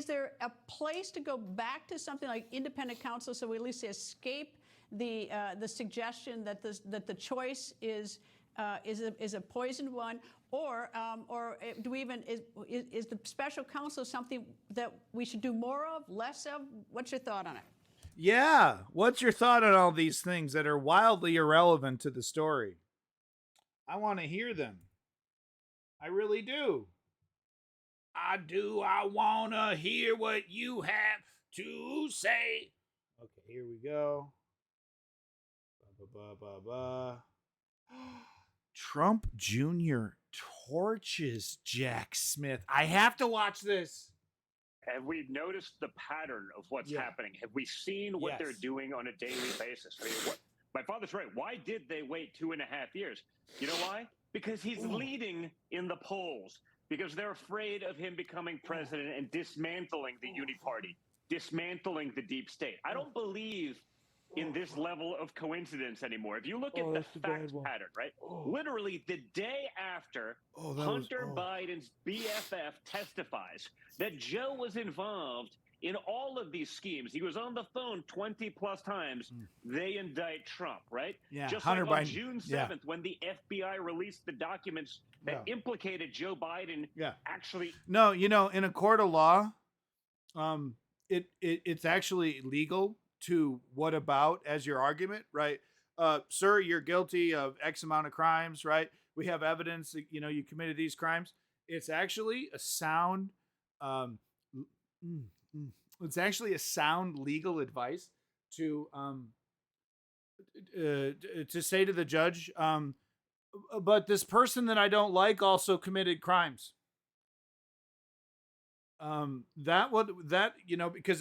there a place to go back to something like independent counsel so we at least escape the suggestion that the choice is a poisoned one, or do we even is the special counsel something that we should do more of, less of? What's your thought on it? Yeah, what's your thought on all these things that are wildly irrelevant to the story? I want to hear them. I really do. I do. I want to hear what you have to say. Okay, here we go. Trump Jr. torches Jack Smith. I have to watch this. Have we noticed the pattern of what's happening? Have we seen what they're doing on a daily basis? I mean, my father's right. Why did they wait 2.5 years? You know why? Because he's leading in the polls. Because they're afraid of him becoming president and dismantling the Uni-Party, dismantling the deep state. I don't believe in this level of coincidence anymore. If you look at the fact pattern, right? Literally the day after Hunter Biden's BFF testifies that Joe was involved in all of these schemes, he was on the phone 20 plus times, they indict Trump, right? Yeah, just Hunter like on Biden, June 7th, when the FBI released the documents that implicated Joe Biden actually... No, you know, in a court of law, it's actually legal to what about as your argument, right? Sir, you're guilty of X amount of crimes, right? We have evidence that, you know, you committed these crimes. It's actually a sound, legal advice to say to the judge, but this person that I don't like also committed crimes. Because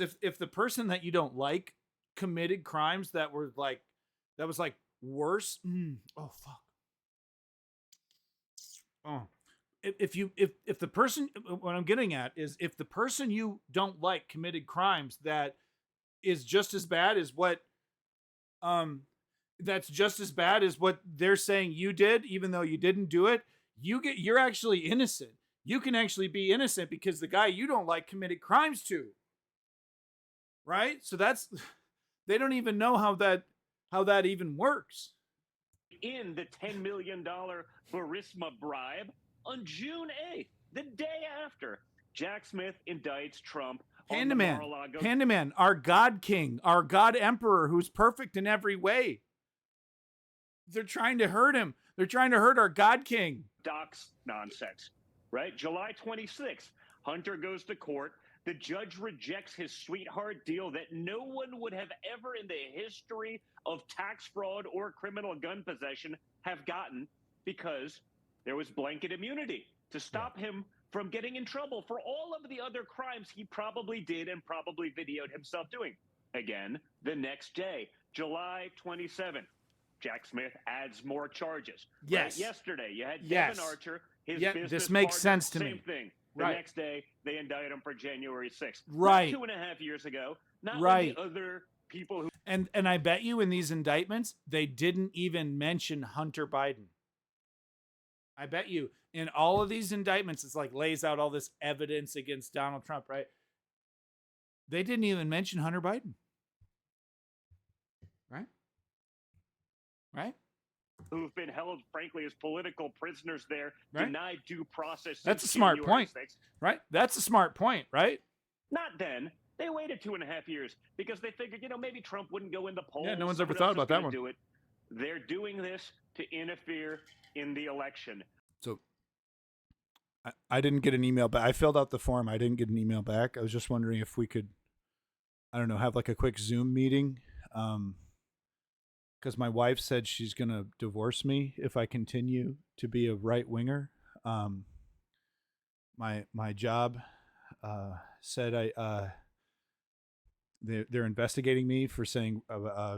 if the person that you don't like committed crimes that was like worse. Oh fuck. Oh, if the person, what I'm getting at is if the person you don't like committed crimes that is just as bad as what, that's just as bad as what they're saying you did, even though you didn't do it, you're actually innocent. You can actually be innocent because the guy you don't like committed crimes too. Right? So they don't even know how that even works. In the $10 million Burisma bribe on June 8th, the day after Jack Smith indicts Trump on the Mar-a-Lago. Pandaman, our God King, our God Emperor, who's perfect in every way. They're trying to hurt him. They're trying to hurt our God King. Docs nonsense, right? July 26th, Hunter goes to court. The judge rejects his sweetheart deal that no one would have ever in the history of tax fraud or criminal gun possession have gotten because there was blanket immunity to stop him from getting in trouble for all of the other crimes he probably did and probably videoed himself doing. Again, the next day, July 27th, Jack Smith adds more charges. Yes. Right? Yesterday, you had Yes. Devin Archer, his Yeah, business this makes partner, sense to same me. thing. The Right. next day, they indict him for January 6th. Right. Not 2.5 years ago. Not Right. when the other people who... And I bet you in these indictments, they didn't even mention Hunter Biden. I bet you in all of these indictments, it's like lays out all this evidence against Donald Trump, right? They didn't even mention Hunter Biden. Right? Right? who've been held, frankly, as political prisoners there, Right. denied due process. That's a since smart January point, 6th. right? That's a smart point, right? Not then. They waited 2.5 years because they figured, maybe Trump wouldn't go in the polls. Yeah, no one's ever Someone thought else is about that gonna one. Do it. They're doing this to interfere in the election. So I didn't get an email back. I filled out the form. I didn't get an email back. I was just wondering if we could, I don't know, have like a quick Zoom meeting. Because my wife said she's going to divorce me if I continue to be a right winger. My job said they're investigating me for saying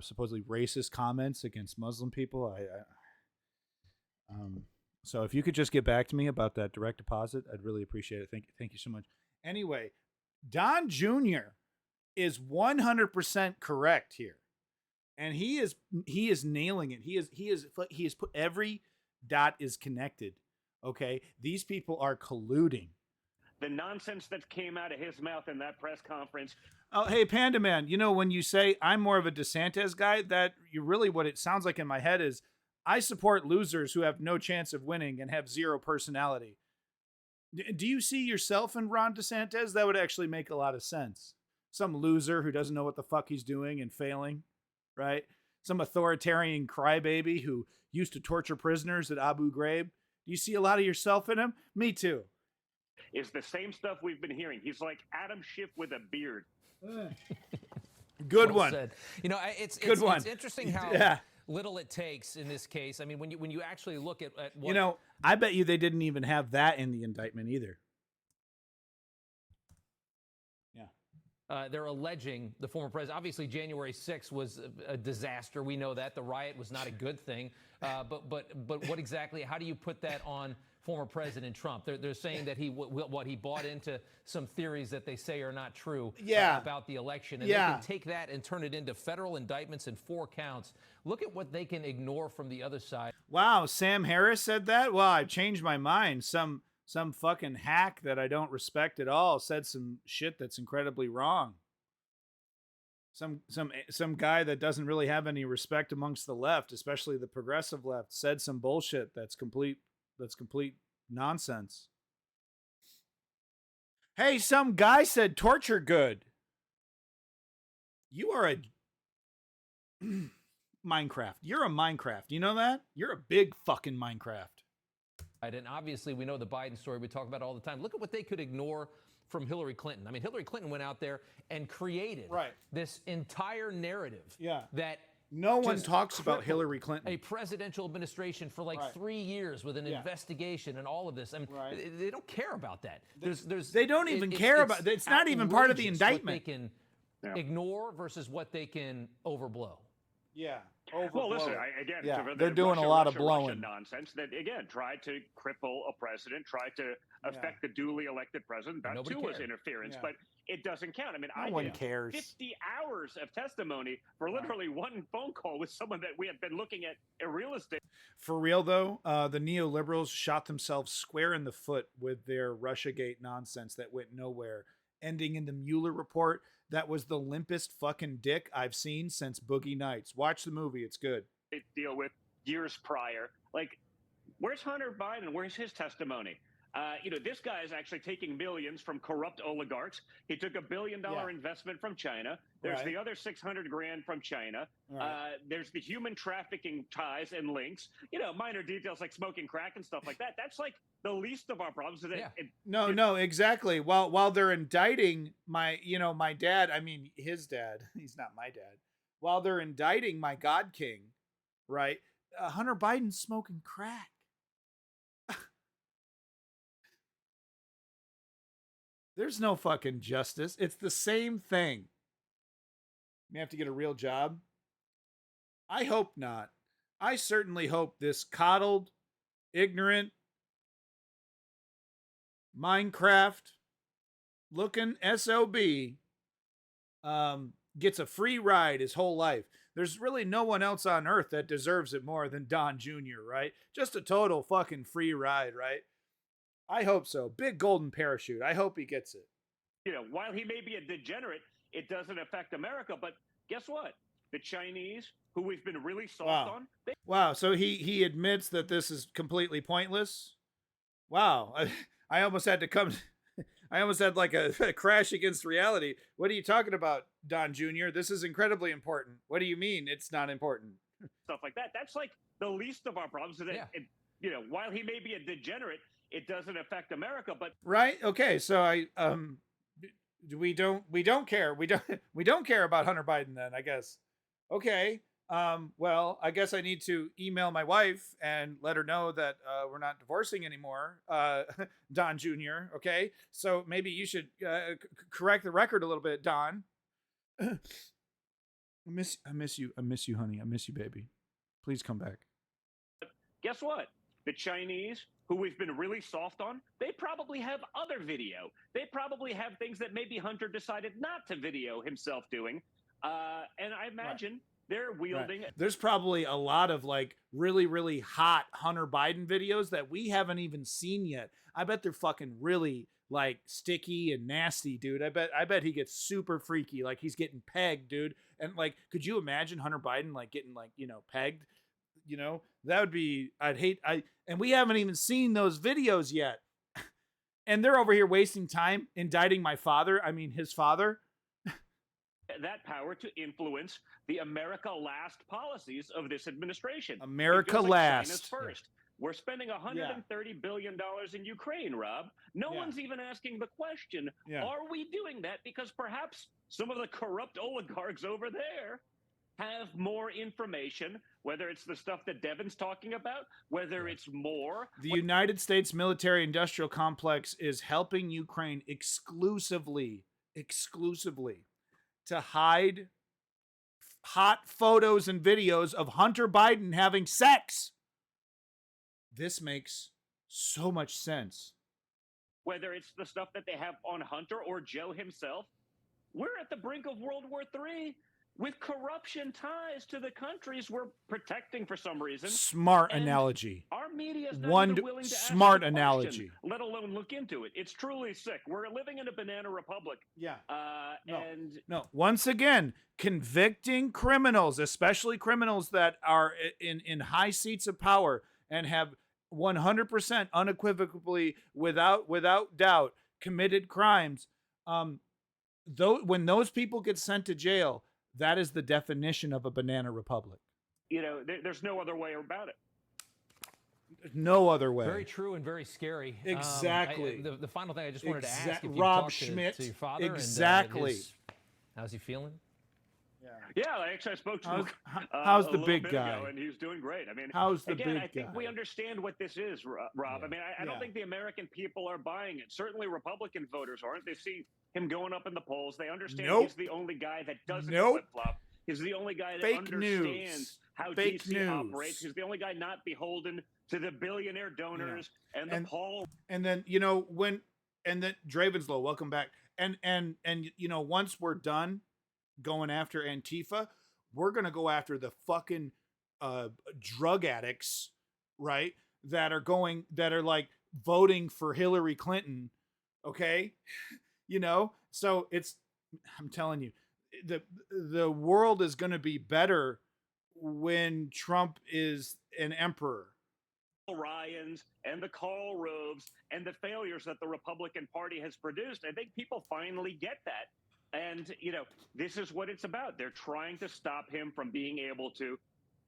supposedly racist comments against Muslim people. So if you could just get back to me about that direct deposit, I'd really appreciate it. Thank you so much. Anyway, Don Jr. is 100% correct here. And he is nailing it. He is put every dot is connected. Okay. These people are colluding. The nonsense that came out of his mouth in that press conference. Oh, hey, Panda Man, when you say I'm more of a DeSantis guy, that you really, what it sounds like in my head is I support losers who have no chance of winning and have zero personality. Do you see yourself in Ron DeSantis? That would actually make a lot of sense. Some loser who doesn't know what the fuck he's doing and failing, right? Some authoritarian crybaby who used to torture prisoners at Abu Ghraib. Do you see a lot of yourself in him? Me too. Is the same stuff we've been hearing. He's like Adam Schiff with a beard. Good Well one. said. It's Good one. It's interesting how little it takes in this case. I mean, when you actually look at what I bet you they didn't even have that in the indictment either. Yeah. they're alleging the former president. Obviously, January 6th was a disaster. We know that the riot was not a good thing. But what exactly? How do you put that on former President Trump? They're saying that he bought into some theories that they say are not true about the election, and they can take that and turn it into federal indictments in 4 counts. Look at what they can ignore from the other side. Wow, Sam Harris said that? Well, I've changed my mind. Some fucking hack that I don't respect at all said some shit that's incredibly wrong. Some guy that doesn't really have any respect amongst the left, especially the progressive left, said some bullshit that's complete nonsense. Hey, some guy said torture good. You are a Minecraft. You're a Minecraft. You know that? You're a big fucking Minecraft. And obviously, we know the Biden story. We talk about it all the time. Look at what they could ignore from Hillary Clinton. I mean, Hillary Clinton went out there and created this entire narrative that no one talks about Hillary Clinton. A presidential administration for like 3 years with an investigation and all of this. I mean, they don't care about that. They don't even care about. It's not even part of the indictment. What they can ignore versus what they can overblow. Yeah. Well, listen, they're doing a lot of blowing nonsense that, again, tried to cripple a president, tried to affect the duly elected president. That too was interference, but it doesn't count. I mean, no one cares. 50 hours of testimony for literally one phone call with someone that we have been looking at a real estate. For real, though, the neoliberals shot themselves square in the foot with their Russiagate nonsense that went nowhere, ending in the Mueller report. That was the limpest fucking dick I've seen since Boogie Nights. Watch the movie. It's good. They deal with years prior. Like, where's Hunter Biden? Where's his testimony? This guy is actually taking millions from corrupt oligarchs. He took $1 billion investment from China. There's the other 600 grand from China. There's the human trafficking ties and links. Minor details like smoking crack and stuff like that. That's like the least of our problems. No, exactly. While they're indicting my dad, I mean his dad. He's not my dad. While they're indicting my God King, right? Hunter Biden's smoking crack. There's no fucking justice. It's the same thing. You have to get a real job. I hope not. I certainly hope this coddled, ignorant, Minecraft looking SOB gets a free ride his whole life. There's really no one else on earth that deserves it more than Don Jr., right? Just a total fucking free ride, right? I hope so. Big golden parachute. I hope he gets it. While he may be a degenerate, it doesn't affect America. But guess what? The Chinese, who we've been really soft on. Wow. So he admits that this is completely pointless. Wow. I almost had to come. I almost had like a crash against reality. What are you talking about, Don Jr.? This is incredibly important. What do you mean it's not important? Stuff like that. That's like the least of our problems. While he may be a degenerate, it doesn't affect America. But right. Okay. So we don't care. We don't care about Hunter Biden then, I guess. Okay. Well, I guess I need to email my wife and let her know that we're not divorcing anymore, Don Jr. Okay, so maybe you should correct the record a little bit, Don. I miss you, honey. I miss you, baby. Please come back. Guess what? The Chinese, who we've been really soft on, they probably have other video. They probably have things that maybe Hunter decided not to video himself doing, and I imagine. They're wielding. Right. There's probably a lot of like really, really hot Hunter Biden videos that we haven't even seen yet. I bet they're fucking really like sticky and nasty, dude. I bet he gets super freaky, like he's getting pegged, dude. And like, could you imagine Hunter Biden like getting like pegged? That would be. And we haven't even seen those videos yet. And they're over here wasting time indicting my father. I mean, his father. That power to influence the America Last policies of this administration. America like Last. China's first. Yeah. We're spending $130 billion in Ukraine, Rob. No one's even asking the question, are we doing that? Because perhaps some of the corrupt oligarchs over there have more information, whether it's the stuff that Devin's talking about, whether it's more. The United States military-industrial complex is helping Ukraine exclusively to hide hot photos and videos of Hunter Biden having sex. This makes so much sense. Whether it's the stuff that they have on Hunter or Joe himself, we're at the brink of World War III with corruption ties to the countries we're protecting for some reason. Smart analogy. Our media is not even willing to ask the question, let alone look into it. It's truly sick. We're living in a banana republic. Yeah. No. Once again, convicting criminals, especially criminals that are in high seats of power and have 100% unequivocally, without doubt, committed crimes. When those people get sent to jail, that is the definition of a banana republic. There's no other way about it. No other way. Very true and very scary. Exactly. The final thing I just wanted to ask if you Rob talked Schmidt. to your father. Exactly. And, how's he feeling? Yeah, actually, I spoke to him how's the a big bit guy? ago, and he's doing great. I mean, how's the again, big I think guy? we understand what this is, Rob. Yeah. I mean, I don't think the American people are buying it. Certainly, Republican voters aren't. They see him going up in the polls. They understand he's the only guy that doesn't flip-flop. He's the only guy that understands how DC operates. He's the only guy not beholden to the billionaire donors and the Paul. And then Dravenslow, welcome back. And once we're done going after Antifa, we're gonna go after the fucking drug addicts, right? That are like voting for Hillary Clinton. Okay, so I'm telling you, the world is going to be better when Trump is an emperor. Ryans and the Karl Roves and the failures that the Republican Party has produced. I think people finally get that. And, this is what it's about. They're trying to stop him from being able to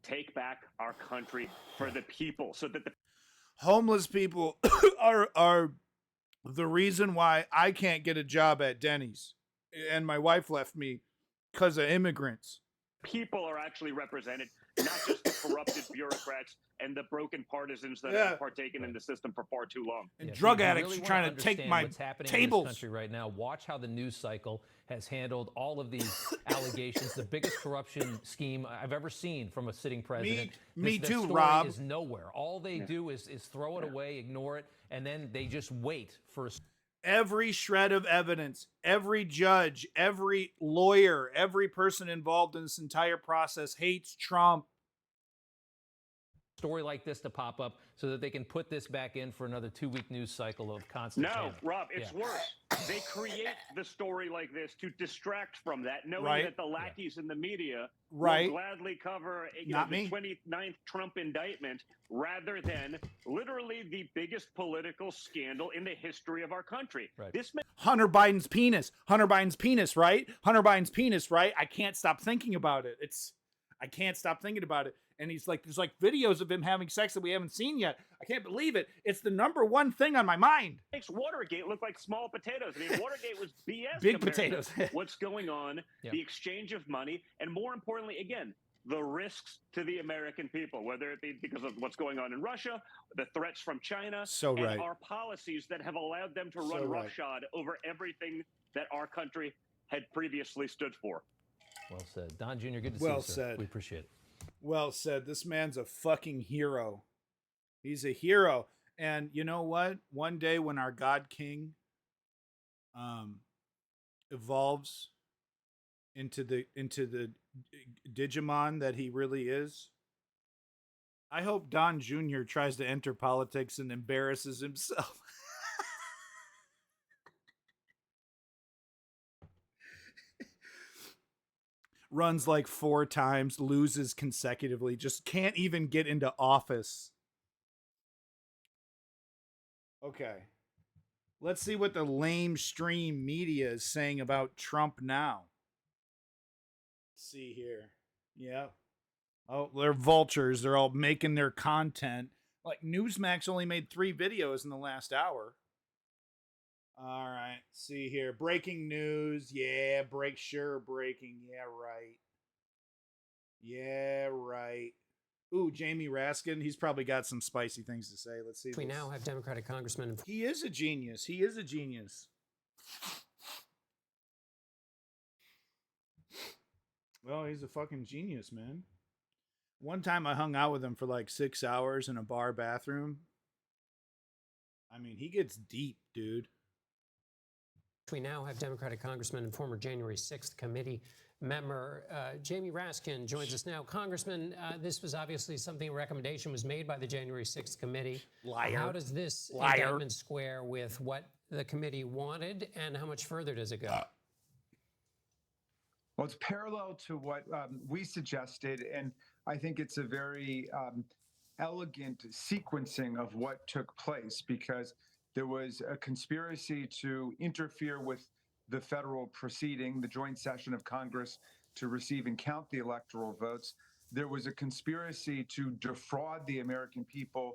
take back our country for the people so that the homeless people are the reason why I can't get a job at Denny's. And my wife left me because of immigrants. people are actually represented, not just the corrupted bureaucrats and the broken partisans that have partaken in the system for far too long. And drug addicts really trying to take my what's happening tables. in this country right now. Watch how the news cycle has handled all of these allegations. The biggest corruption scheme I've ever seen from a sitting president. Me this too, story Rob. is nowhere. All they do is throw it away, ignore it, and then they just wait for a every shred of evidence, every judge, every lawyer, every person involved in this entire process hates Trump. Story like this to pop up so that they can put this back in for another 2-week news cycle of constant No, panic. Rob, it's worse. They create the story like this to distract from that, knowing Right. that the lackeys in the media Right. will gladly cover Not the me. 29th Trump indictment rather than literally the biggest political scandal in the history of our country. Right. This Hunter Biden's penis, right? Hunter Biden's penis, right? I can't stop thinking about it. I can't stop thinking about it. And he's like, there's like videos of him having sex that we haven't seen yet. I can't believe it. It's the number one thing on my mind. makes Watergate look like small potatoes. I mean, Watergate was BS. Big compared potatoes. to what's going on, Yeah. the exchange of money, and more importantly, again, the risks to the American people, whether it be because of what's going on in Russia, the threats from China, So and right. our policies that have allowed them to So run right. roughshod over everything that our country had previously stood for. Well said. Don Jr., good to see Well you, sir. said. We appreciate it. Well said. This man's a fucking hero. He's a hero. And you know what? One day when our God King evolves into the Digimon that he really is, I hope Don Jr. tries to enter politics and embarrasses himself. Runs like 4 times, loses consecutively, just can't even get into office. Okay. Let's see what the lamestream media is saying about Trump now. Let's see here. Yep. Oh, they're vultures. They're all making their content. Like Newsmax only made 3 videos in the last hour. All right. See here. Breaking news. Yeah, breaking. Yeah, right. Yeah, right. Ooh, Jamie Raskin. He's probably got some spicy things to say. Let's see. We now have Democratic Congressman. He is a genius. He is a genius. Well, he's a fucking genius, man. One time I hung out with him for like 6 hours in a bar bathroom. I mean, he gets deep, dude. We now have Democratic Congressman and former January 6th committee member Jamie Raskin joins us now. Congressman, this was obviously something, a recommendation was made by the January 6th committee. Liar. How does this Liar. indictment square with what the committee wanted, and how much further does it go? Well, it's parallel to what we suggested, and I think it's a very elegant sequencing of what took place, because there was a conspiracy to interfere with the federal proceeding, the joint session of Congress, to receive and count the electoral votes. There was a conspiracy to defraud the American people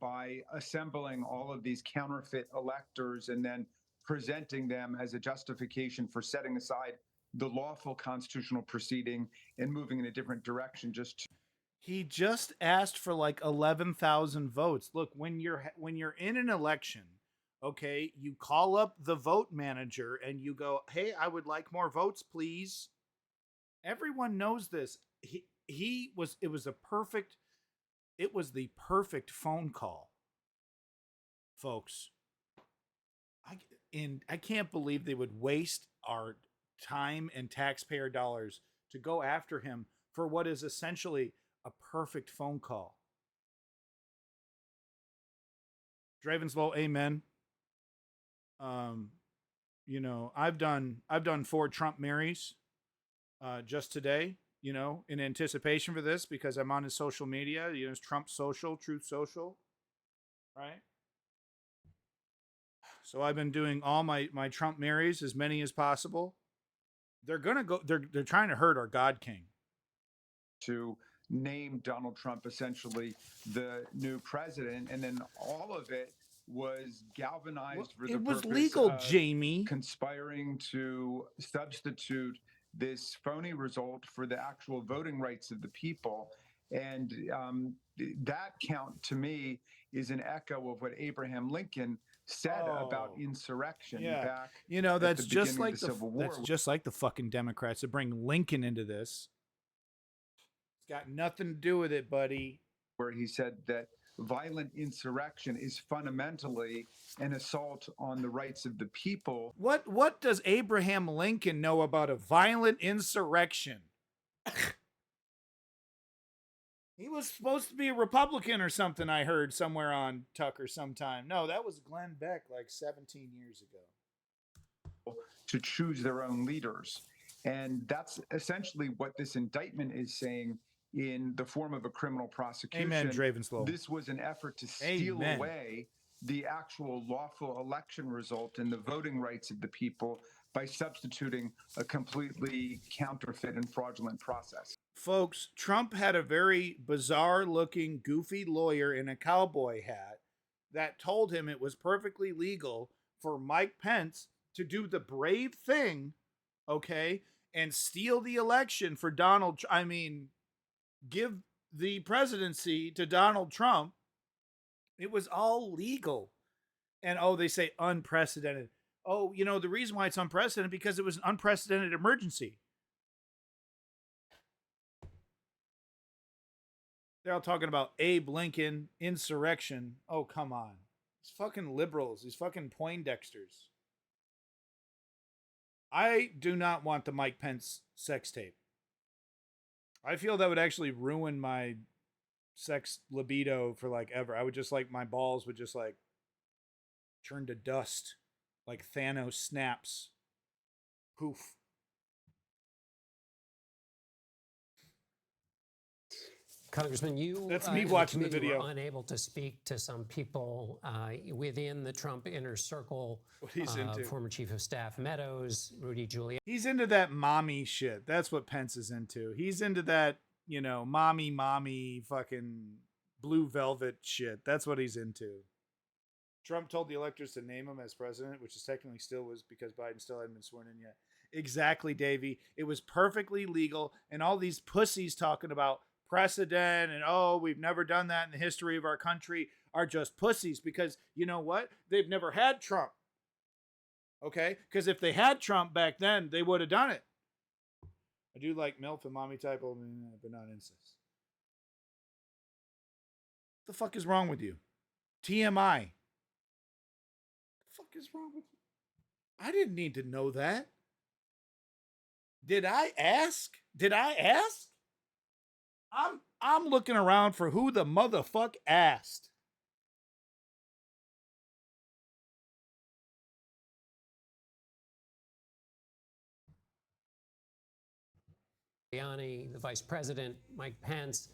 by assembling all of these counterfeit electors and then presenting them as a justification for setting aside the lawful constitutional proceeding and moving in a different direction. He just asked for like 11,000 votes. Look, when you're in an election, okay, you call up the vote manager and you go, "Hey, I would like more votes, please." Everyone knows this. It was the perfect phone call, folks. I can't believe they would waste our time and taxpayer dollars to go after him for what is essentially a perfect phone call. Dravenslow, amen. You know, I've done 4 Trump marries just today. you know, in anticipation for this because I'm on his social media. You know, it's Trump Social, Truth Social, right? So I've been doing all my Trump Marys, as many as possible. They're gonna go. They're trying to hurt our God King. To name Donald Trump essentially the new president, and then all of it was galvanized for the It was purpose legal, of Jamie. conspiring to substitute this phony result for the actual voting rights of the people. And that count to me is an echo of what Abraham Lincoln said about insurrection back you know, at that's the just beginning like of the Civil War. that's just like the fucking Democrats that bring Lincoln into this. It's got nothing to do with it, buddy. Where he said that violent insurrection is fundamentally an assault on the rights of the people. What does Abraham Lincoln know about a violent insurrection? He was supposed to be a Republican or something, I heard somewhere on Tucker sometime. No, that was Glenn Beck like 17 years ago. To choose their own leaders. And that's essentially what this indictment is saying in the form of a criminal prosecution. Amen, Dravenslow. This was an effort to steal away the actual lawful election result and the voting rights of the people by substituting a completely counterfeit and fraudulent process. Folks, Trump had a very bizarre looking, goofy lawyer in a cowboy hat that told him it was perfectly legal for Mike Pence to do the brave thing, okay, and steal the election for Donald. I mean, give the presidency to Donald Trump. It was all legal. And they say unprecedented. Oh, you know, the reason why it's unprecedented because it was an unprecedented emergency. They're all talking about Abe Lincoln, insurrection. Oh, come on. These fucking liberals, these fucking Poindexters. I do not want the Mike Pence sex tape. I feel that would actually ruin my sex libido for like ever. I would just like, my balls would just like turn to dust like Thanos snaps. Poof. Congressman, you That's me watching the video. were unable to speak to some people within the Trump inner circle. What he's into. Former Chief of Staff Meadows, Rudy Giuliani. He's into that mommy shit. That's what Pence is into. He's into that, you know, mommy fucking blue velvet shit. That's what he's into. Trump told the electors to name him as president, which is technically still was because Biden still hadn't been sworn in yet. Exactly, Davey. It was perfectly legal, and all these pussies talking about precedent and we've never done that in the history of our country are just pussies because you know what? They've never had Trump. Okay? Because if they had Trump back then, they would have done it. I do like MILF and mommy type, but not incest. What the fuck is wrong with you? TMI. What the fuck is wrong with you? I didn't need to know that. Did I ask? I'm looking around for who the motherfuck asked. Giuliani, the vice president, Mike Pence.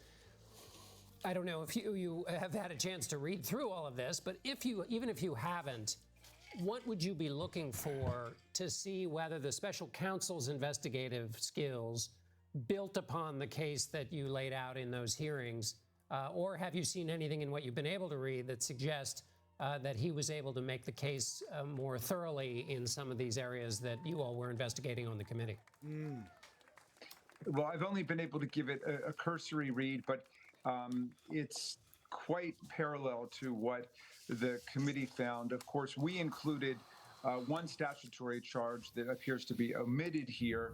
I don't know if you have had a chance to read through all of this, but even if you haven't, what would you be looking for to see whether the special counsel's investigative skills built upon the case that you laid out in those hearings, or have you seen anything in what you've been able to read that suggests that he was able to make the case more thoroughly in some of these areas that you all were investigating on the committee? Well, I've only been able to give it a cursory read, but it's quite parallel to what the committee found. Of course, we included one statutory charge that appears to be omitted here,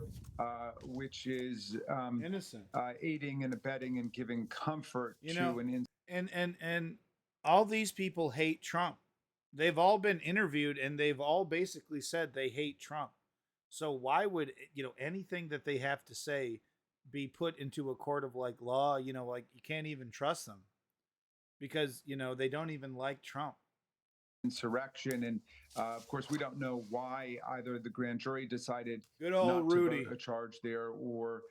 which is innocent aiding and abetting and giving comfort and all these people hate Trump. They've all been interviewed and they've all basically said they hate Trump. So why would, you know, anything that they have to say be put into a court of like law? You know, like you can't even trust them because, you know, they don't even like Trump. Insurrection, and of course we don't know why either the grand jury decided good old not Rudy to vote a charge there or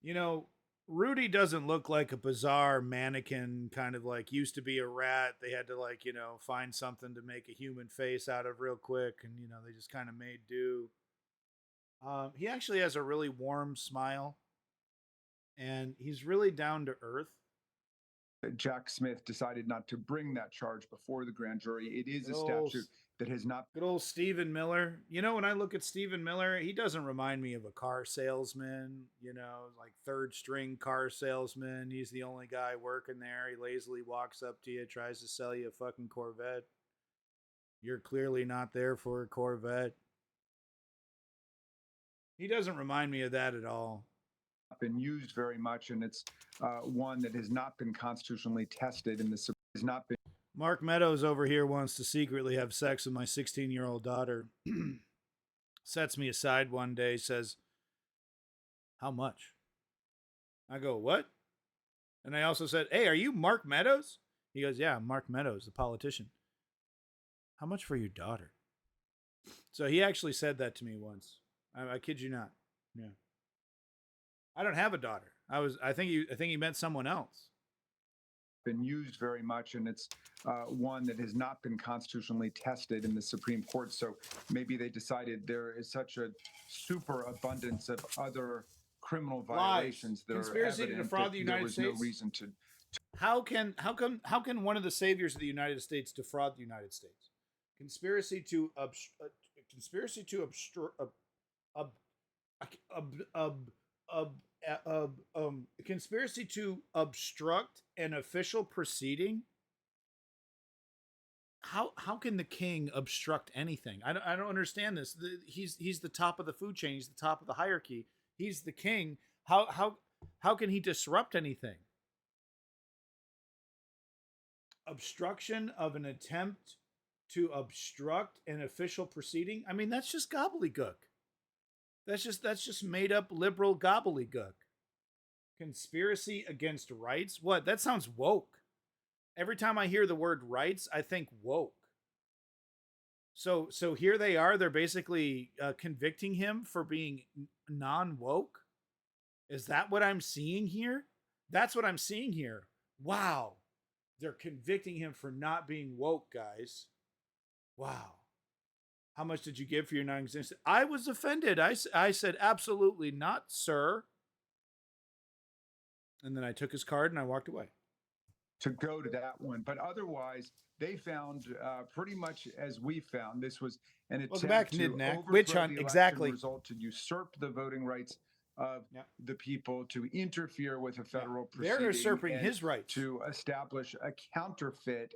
You know, Rudy doesn't look like a bizarre mannequin, kind of like used to be a rat. They had to, like, you know, find something to make a human face out of real quick. And, you know, they just kind of made do. He actually has a really warm smile. And he's really down to earth. Jack Smith decided not to bring that charge before the grand jury. It is Good a old- statute that has not. Good old Stephen Miller. You know, when I look at Stephen Miller, he doesn't remind me of a car salesman, you know, like third string car salesman. He's the only guy working there. He lazily walks up to you, tries to sell you a fucking Corvette. You're clearly not there for a Corvette. He doesn't remind me of that at all. Been used very much, and it's one that has not been constitutionally tested, and this has not been. Mark Meadows over here wants to secretly have sex with my 16-year-old daughter. Sets me aside one day, says, "How much?" I go, "What?" And I also said, "Hey, are you Mark Meadows?" He goes, "Yeah, I'm Mark Meadows, the politician." "How much for your daughter?" So he actually said that to me once. I kid you not. Yeah. I don't have a daughter. I think he meant someone else. Been used very much, and it's one that has not been constitutionally tested in the Supreme Court. So maybe they decided there is such a superabundance of other criminal violations that Conspiracy are to evident defraud that the United there was States? no reason to. How can one of the saviors of the United States defraud the United States? Conspiracy to conspiracy to obstruct an official proceeding. How can the king obstruct anything? I don't understand this. He's the top of the food chain. He's the top of the hierarchy. He's the king. How can he disrupt anything? Obstruction of an attempt to obstruct an official proceeding. I mean, that's just gobbledygook. That's just made up liberal gobbledygook. Conspiracy against rights? What? That sounds woke. Every time I hear the word rights, I think woke. So here they are. They're basically convicting him for being non-woke. Is that what I'm seeing here? That's what I'm seeing here. Wow. They're convicting him for not being woke, guys. Wow. How much did you give for your non-existent? I was offended. I said, absolutely not, sir. And then I took his card and I walked away. To go to that one, but otherwise they found pretty much as we found. This was an attempt to overthrow Witch the hunt, election exactly. result, to usurp the voting rights of the people, to interfere with a federal proceeding. They're usurping and his rights. to establish a counterfeit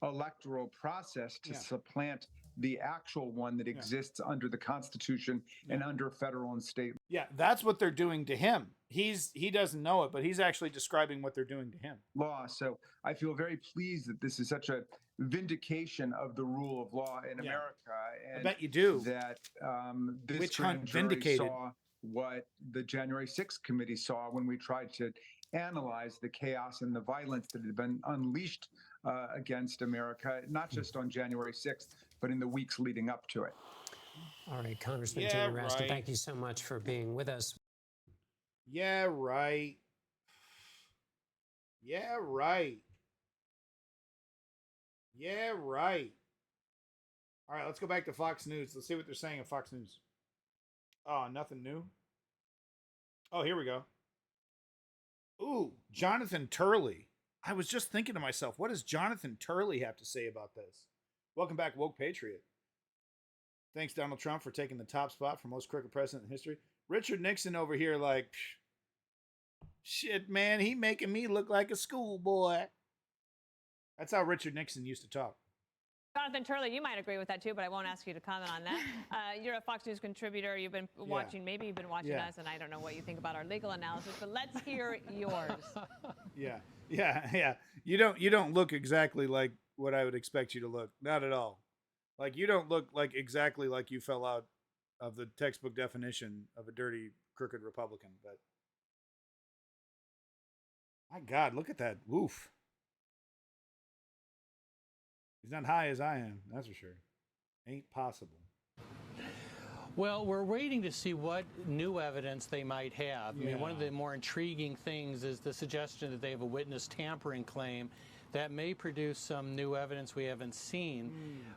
electoral process to supplant the actual one that exists under the Constitution and under federal and state. Yeah, that's what they're doing to him. He doesn't know it, but he's actually describing what they're doing to him. Law. So I feel very pleased that this is such a vindication of the rule of law in America. And I bet you do. That this Witch grand hunt jury vindicated. saw what the January 6th committee saw when we tried to analyze the chaos and the violence that had been unleashed against America, not just on January 6th, but in the weeks leading up to it. All right, Congressman Yeah, Jamie Raskin, right. thank you so much for being with us. Yeah, right. Yeah, right. Yeah, right. All right, let's go back to Fox News. Let's see what they're saying on Fox News. Oh, nothing new? Oh, here we go. Ooh, Jonathan Turley. I was just thinking to myself, what does Jonathan Turley have to say about this? Welcome back, Woke Patriot. Thanks, Donald Trump, for taking the top spot for most crooked president in history. Richard Nixon over here like, shit, man, he making me look like a schoolboy. That's how Richard Nixon used to talk. Jonathan Turley, you might agree with that too, but I won't ask you to comment on that. You're a Fox News contributor. You've been watching, maybe you've been watching us, and I don't know what you think about our legal analysis, but let's hear yours. Yeah. You don't look exactly like what I would expect you to look. Not at all. Like, you don't look like exactly like you fell out of the textbook definition of a dirty, crooked Republican. But my God, look at that. Woof. He's not high as I am, that's for sure. Ain't possible. Well, we're waiting to see what new evidence they might have. I mean, one of the more intriguing things is the suggestion that they have a witness tampering claim that may produce some new evidence we haven't seen.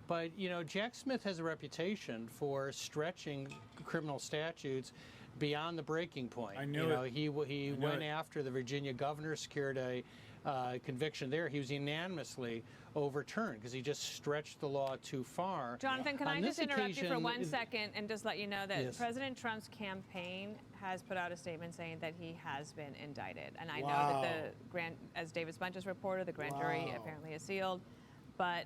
But, you know, Jack Smith has a reputation for stretching criminal statutes beyond the breaking point. I knew it. He went after the Virginia governor, secured a conviction there. He was unanimously overturned because he just stretched the law too far. Jonathan, can I just interrupt you for 1 second and just let you know that Yes. President Trump's campaign has put out a statement saying that he has been indicted. And I know that as David Sponge has reported, the grand jury apparently is sealed. But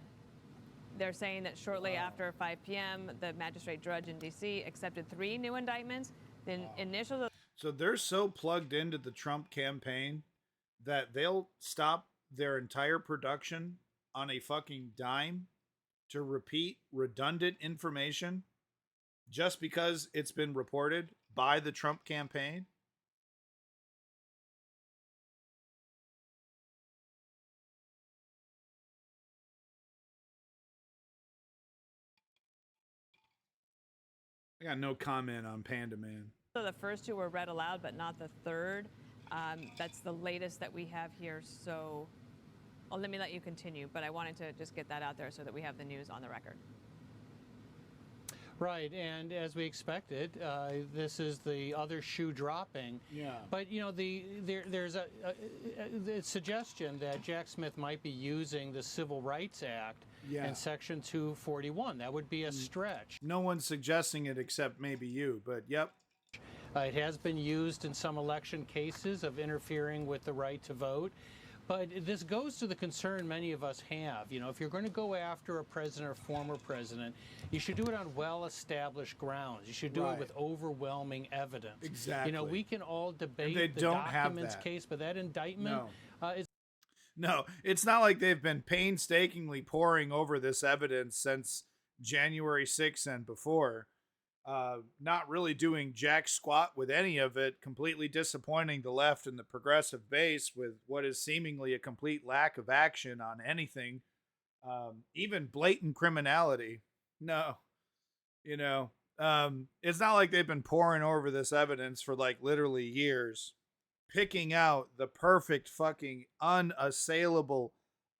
they're saying that shortly after 5 p.m., the magistrate judge in D.C. accepted 3 new indictments. The initial... So they're so plugged into the Trump campaign that they'll stop their entire production on a fucking dime to repeat redundant information just because it's been reported by the Trump campaign. I got no comment on Panda Man. So the first 2 were read aloud, but not the third. That's the latest that we have here. So let me let you continue, but I wanted to just get that out there so that we have the news on the record. Right, and as we expected, this is the other shoe dropping. Yeah. But, you know, there's a suggestion that Jack Smith might be using the Civil Rights Act and Section 241. That would be a stretch. No one's suggesting it except maybe you, but yep. It has been used in some election cases of interfering with the right to vote. But this goes to the concern many of us have. You know, if you're going to go after a president or former president, you should do it on well-established grounds. You should do it with overwhelming evidence. Exactly. You know, we can all debate they the don't have documents that. case, but that indictment is... No, it's not like they've been painstakingly poring over this evidence since January 6th and before. Not really doing jack squat with any of it, completely disappointing the left and the progressive base with what is seemingly a complete lack of action on anything, even blatant criminality. No, you know, it's not like they've been poring over this evidence for like literally years, picking out the perfect fucking unassailable,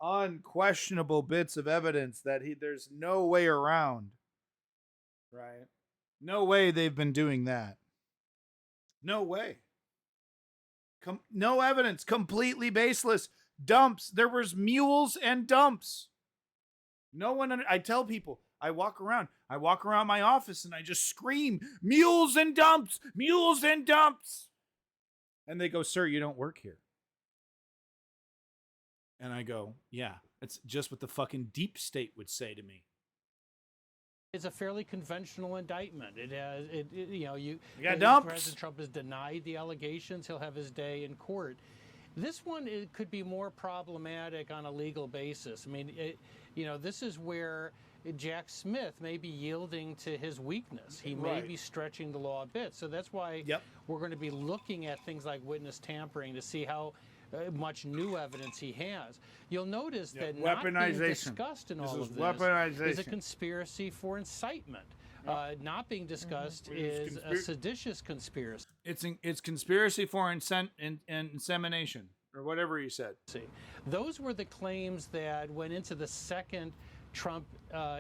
unquestionable bits of evidence that there's no way around, right? No way they've been doing that. No way. No evidence. Completely baseless. Dumps. There was mules and dumps. No one. I tell people, I walk around my office and I just scream, mules and dumps, mules and dumps. And they go, sir, you don't work here. And I go, yeah, it's just what the fucking deep state would say to me. It's a fairly conventional indictment. It has, you know, President Trump has denied the allegations. He'll have his day in court. This one, it could be more problematic on a legal basis. I mean, you know, this is where Jack Smith may be yielding to his weakness. He may be stretching the law a bit. So that's why we're going to be looking at things like witness tampering to see how much new evidence he has. You'll notice that not being discussed in all of this is a conspiracy for incitement. Not being discussed is a seditious conspiracy. It's conspiracy for insemination, or whatever you said. Those were the claims that went into the second Trump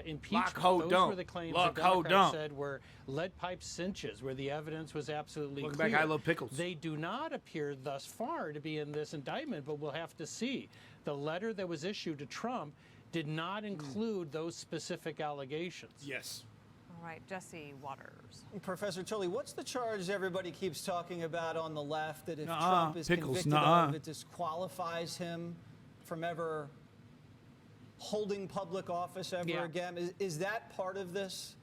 impeachment. Those were the claims the Democrats said were lead pipe cinches, where the evidence was absolutely clear. Back, I love pickles. They do not appear thus far to be in this indictment, but we'll have to see. The letter that was issued to Trump did not include those specific allegations. Yes. All right, Jesse Waters. Professor Tully, what's the charge everybody keeps talking about on the left, that if Trump is convicted of, it disqualifies him from ever holding public office ever again? Is that part of this?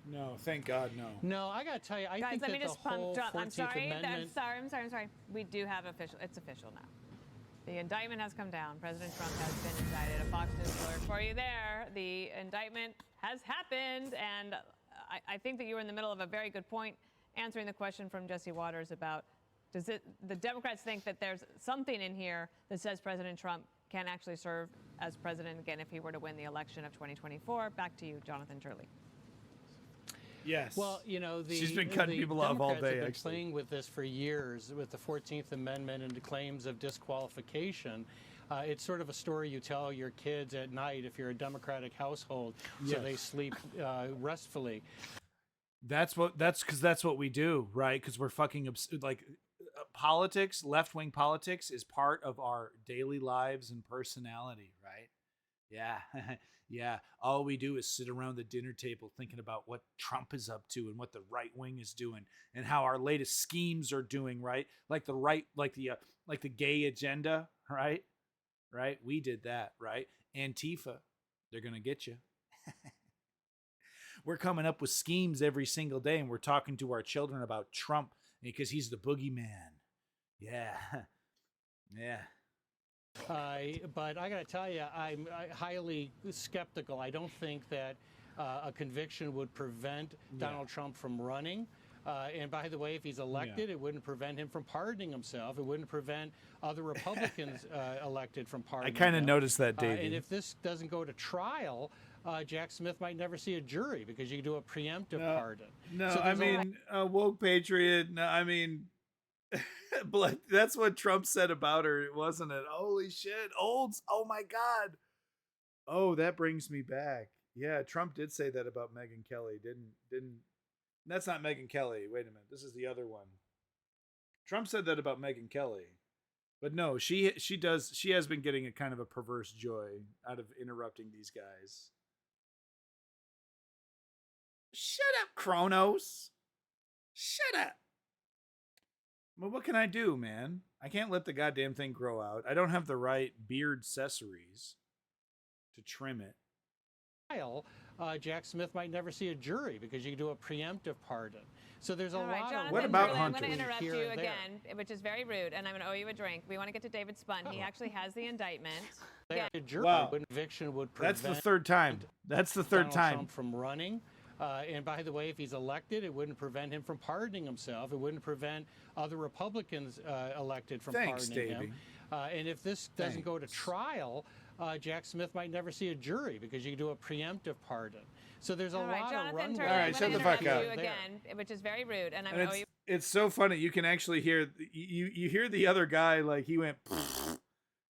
No, thank God, no. No, I got to tell you, I think that the whole 14th Amendment... I'm sorry. We do have it's official now. The indictment has come down. President Trump has been indicted. A Fox News alert for you there. The indictment has happened, and I think that you were in the middle of a very good point answering the question from Jesse Waters about the Democrats think that there's something in here that says President Trump can actually serve as president again if he were to win the election of 2024. Back to you, Jonathan Turley. Yes. Well, she's been cutting the people off all Democrats day. have been Actually, playing with this for years, with the 14th Amendment and the claims of disqualification. It's sort of a story you tell your kids at night if you're a Democratic household, so they sleep restfully. that's what we do, right? Because we're fucking politics, left-wing politics is part of our daily lives and personality, right? Yeah. Yeah. All we do is sit around the dinner table thinking about what Trump is up to and what the right wing is doing and how our latest schemes are doing, right? Like the gay agenda, right? Right? We did that, right? Antifa, they're going to get you. We're coming up with schemes every single day, and we're talking to our children about Trump because he's the boogeyman. Yeah. Yeah. But I got to tell you, I'm highly skeptical. I don't think that a conviction would prevent Donald Trump from running. And by the way, if he's elected, it wouldn't prevent him from pardoning himself. It wouldn't prevent other Republicans elected from pardoning. I kind of noticed that, Davey. And if this doesn't go to trial, Jack Smith might never see a jury because you can do a preemptive pardon. No, So I mean, woke patriot. No, I mean, that's what Trump said about her, wasn't it? Holy shit, Olds. Oh my God. Oh, that brings me back. Yeah, Trump did say that about Megyn Kelly. Didn't. That's not Megyn Kelly. Wait a minute. This is the other one. Trump said that about Megyn Kelly. But no, she has been getting a kind of a perverse joy out of interrupting these guys. Shut up, Kronos. Shut up. Well, what can I do, man? I can't let the goddamn thing grow out. I don't have the right beard accessories to trim it. Jack Smith might never see a jury because you can do a preemptive pardon. So there's a lot Jonathan of... What about Turley, Hunter? I'm going to interrupt you again, which is very rude, and I'm going to owe you a drink. We want to get to David Spun. He actually has the indictment. A jury conviction would prevent That's the third time. That's the third Donald time. Trump from running. And by the way, if he's elected, it wouldn't prevent him from pardoning himself. It wouldn't prevent other Republicans elected from pardoning him. And if this doesn't go to trial, Jack Smith might never see a jury because you can do a preemptive pardon. So there's a lot of runway. Turley, All right, shut the fuck up. you again, which is very rude, and I'm And going to owe you. it's so funny. You can actually hear you hear the other guy, like he went.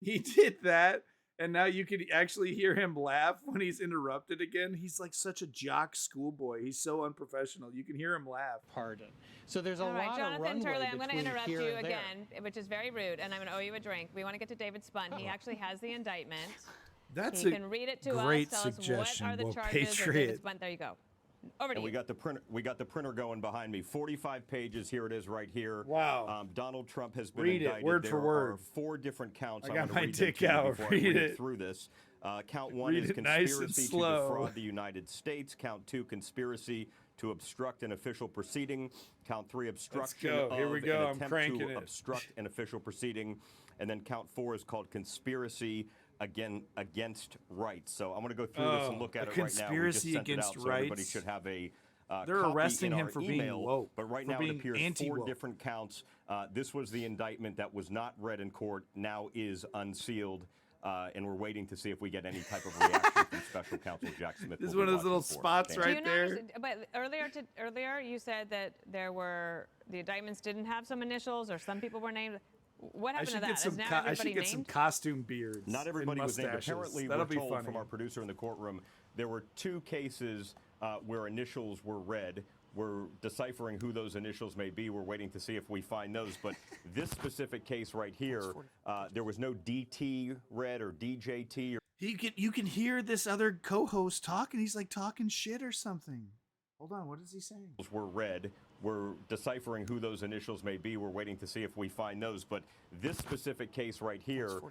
He did that, and now you can actually hear him laugh when he's interrupted again. He's like such a jock schoolboy. He's so unprofessional. You can hear him laugh. Pardon. So there's a All right, lot Jonathan of runway Turley, I'm going to between interrupt here you and there. again, which is very rude, and I'm going to owe you a drink. We want to get to David Spun. He actually has the indictment. That's he a can read it to great us. Tell suggestion, us what are the woke charges. patriot. David Spun. There you go. Over to and you. we got the printer going behind me. 45 pages. Here it is, right here. Wow. Donald Trump has been Read it, indicted. word there for word. are 4 different counts. I I got want to my read them dick to you out. before Read I it. through this. Count 1 Read is it nice and conspiracy to slow. defraud the United States. Count 2, conspiracy to obstruct an official proceeding. Count 3, obstruction go. Here we of go. an I'm attempt cranking to it. obstruct an official proceeding. And then count 4 is called conspiracy against rights. So I'm going to go through this and look at it right now. We just conspiracy sent it against out, so everybody rights? should have a They're copy arresting in him our for being email, woke, but right for now it being appears 4 anti-woke. different counts. This was the indictment that was not read in court, now is unsealed, and we're waiting to see if we get any type of reaction from Special Counsel Jack Smith. This is We'll one be of those little watching for. spots Thank Do you. you know, but earlier you said that the indictments didn't have some initials or some people were named. What I happened to should that? get some. Is now I everybody should get some named? costume beards. Not everybody and was named. mustaches. Apparently, That'll we're be told funny. from our producer in the courtroom there were 2 cases where initials were read. We're deciphering who those initials may be. We're waiting to see if we find those. But this specific case right here, there was no DT read or DJT. Or You can hear this other co-host talking. He's like talking shit or something. Hold on, what is he saying? were read. We're deciphering who those initials may be. We're waiting to see if we find those. But this specific case right here,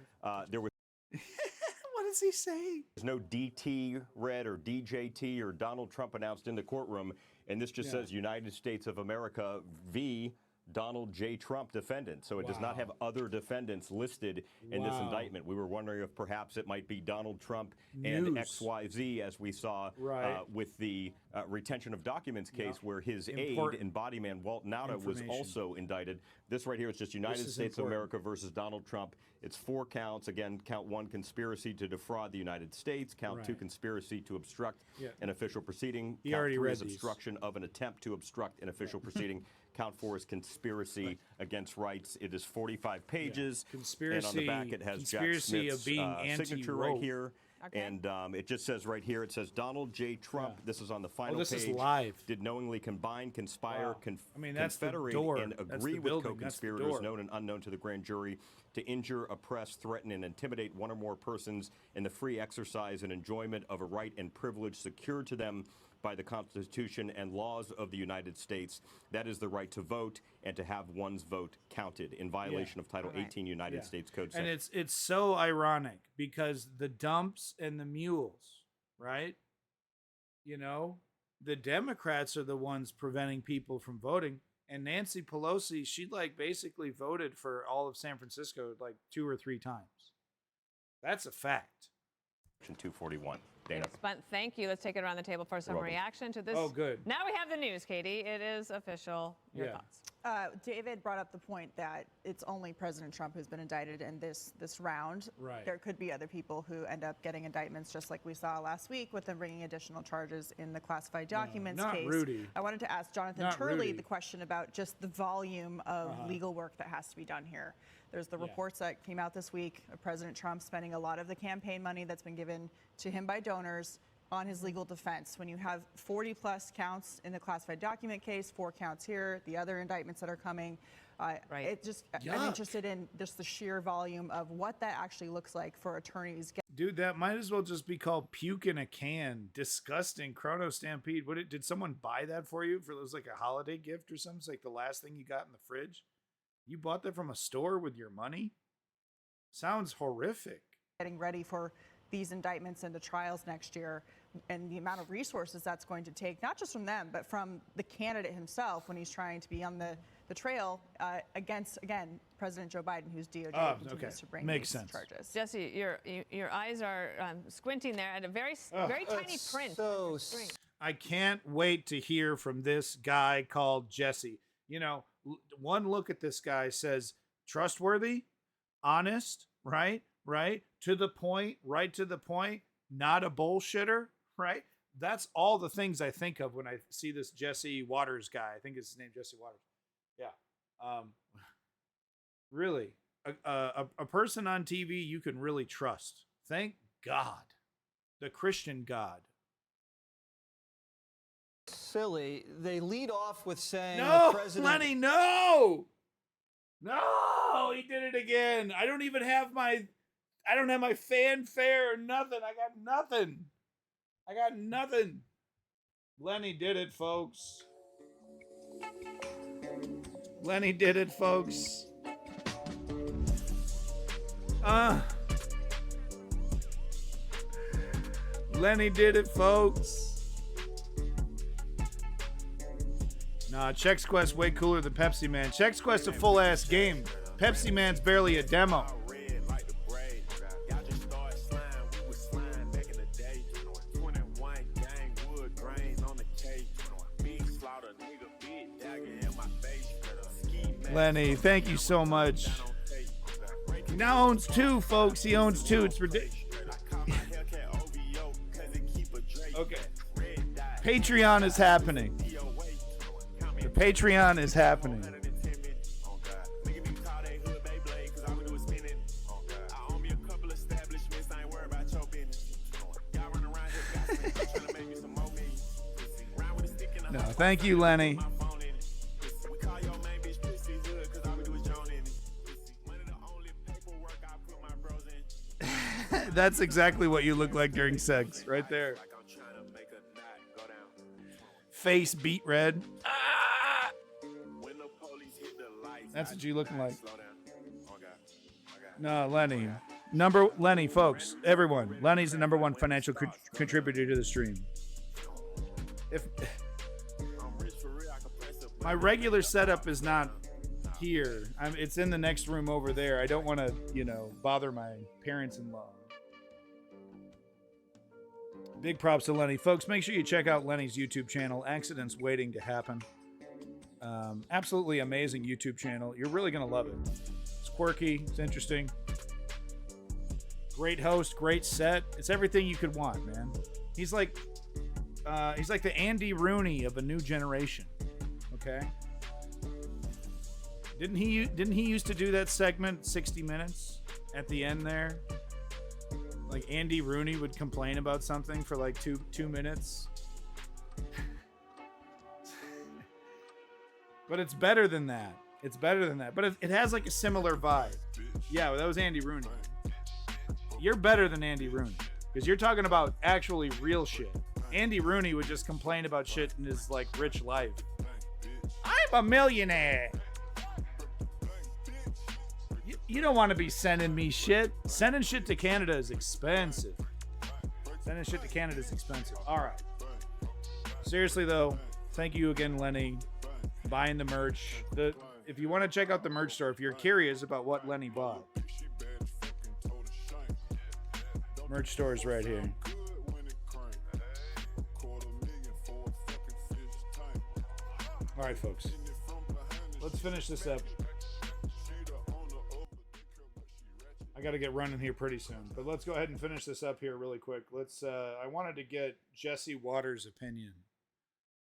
there was What is he saying? there's no DT read or DJT or Donald Trump announced in the courtroom. And this just says United States of America v. Donald J. Trump defendant. So it does not have other defendants listed in this indictment. We were wondering if perhaps it might be Donald Trump and XYZ, as we saw with the retention of documents case, where his aide and body man, Walt Nauta, was also indicted. This right here is just United States of America versus Donald Trump. It's 4 counts. Again, count 1, conspiracy to defraud the United States. Count 2, conspiracy to obstruct an official proceeding. Count 3 is obstruction of an attempt to obstruct an official proceeding. Count 4 is conspiracy against rights. It is 45 pages. Conspiracy, and on the back it has Jack Smith's of being signature right here. Okay. And it just says right here, it says Donald J. Trump. This is on the final this page. Is live. Did knowingly combine, conspire, that's confederate, the door. and agree with co-conspirators known and unknown to the grand jury to injure, oppress, threaten, and intimidate one or more persons in the free exercise and enjoyment of a right and privilege secured to them by the Constitution and laws of the United States. That is the right to vote and to have one's vote counted in violation of Title 18 United States Code. And it's so ironic because the dumps and the mules, right? You know, the Democrats are the ones preventing people from voting. And Nancy Pelosi, she basically voted for all of San Francisco 2 or 3 times. That's a fact. 241. Dana. Thank you. Let's take it around the table for some reaction to this. Oh, good. Now we have the news, Katie. It is official. Your thoughts? David brought up the point that it's only President Trump who's been indicted in this round. Right. There could be other people who end up getting indictments, just like we saw last week with them bringing additional charges in the classified documents not case. Rudy. I wanted to ask Jonathan Turley the question about just the volume of legal work that has to be done here. There's the reports that came out this week of President Trump spending a lot of the campaign money that's been given to him by donors on his legal defense. When you have 40 plus counts in the classified document case, 4 counts here, the other indictments that are coming, I'm interested in just the sheer volume of what that actually looks like for attorneys. Dude, that might as well just be called puke in a can. Disgusting. Chrono Stampede. Did someone buy that for you? It was like a holiday gift or something? It's like the last thing you got in the fridge? You bought that from a store with your money? Sounds horrific. Getting ready for these indictments and the trials next year, and the amount of resources that's going to take, not just from them, but from the candidate himself when he's trying to be on the trail against, again, President Joe Biden, whose DOJ continues to bring these charges. Jesse, your eyes are squinting there at a very tiny print. I can't wait to hear from this guy called Jesse. You know, one look at this guy says trustworthy, honest, right, to the point, right to the point, not a bullshitter, right? That's all the things I think of when I see this Jesse Waters guy. I think it's his name, Jesse Waters. Yeah. Really, a person on TV you can really trust. Thank God. The Christian God. Silly. They lead off with saying no, the president... Lenny, no! No! He did it again. I don't have my fanfare or nothing. I got nothing. Lenny did it, folks. Lenny did it, folks. Lenny did it, folks. Nah, Chex Quest way cooler than Pepsi Man. Chex Quest a full ass game. Pepsi Man's barely a demo. Lenny, thank you so much. He now owns 2, folks. He owns 2. It's ridiculous. Okay. Patreon is happening. The Patreon is happening. No, thank you, Lenny. That's exactly what you look like during sex, right there. Face beat red. Ah! That's what you looking like. No, Lenny. Lenny, folks, everyone. Lenny's the #1 financial contributor to the stream. If my regular setup is not here. It's in the next room over there. I don't want to, bother my parents-in-law. Big props to Lenny. Folks, make sure you check out Lenny's YouTube channel, Accidents Waiting to Happen. Absolutely amazing YouTube channel. You're really going to love it. It's quirky. It's interesting. Great host. Great set. It's everything you could want, man. He's like the Andy Rooney of a new generation. Okay? Didn't he used to do that segment 60 Minutes at the end there? Like Andy Rooney would complain about something for like two minutes. But it's better than that. It's better than that. But it has like a similar vibe. Yeah, that was Andy Rooney. You're better than Andy Rooney because you're talking about actually real shit. Andy Rooney would just complain about shit in his like rich life. I'm a millionaire. You don't want to be sending me shit. Sending shit to Canada is expensive. Sending shit to Canada is expensive. All right. Seriously, though, thank you again, Lenny. Buying the merch. If you want to check out the merch store, if you're curious about what Lenny bought, merch store is right here. All right, folks. Let's finish this up. I got to get running here pretty soon, but let's go ahead and finish this up here really quick. I wanted to get Jesse Waters' opinion.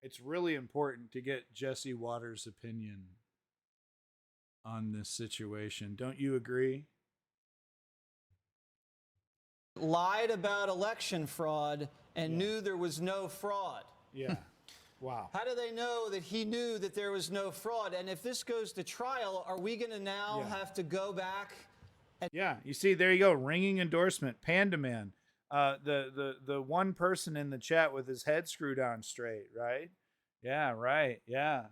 It's really important to get Jesse Waters' opinion on this situation. Don't you agree? Lied about election fraud and knew there was no fraud. Yeah. Wow. How do they know that he knew that there was no fraud? And if this goes to trial, are we going to now have to go back? Yeah, you see, there you go. Ringing endorsement, Panda Man. The one person in the chat with his head screwed on straight, right? Yeah, right. Yeah.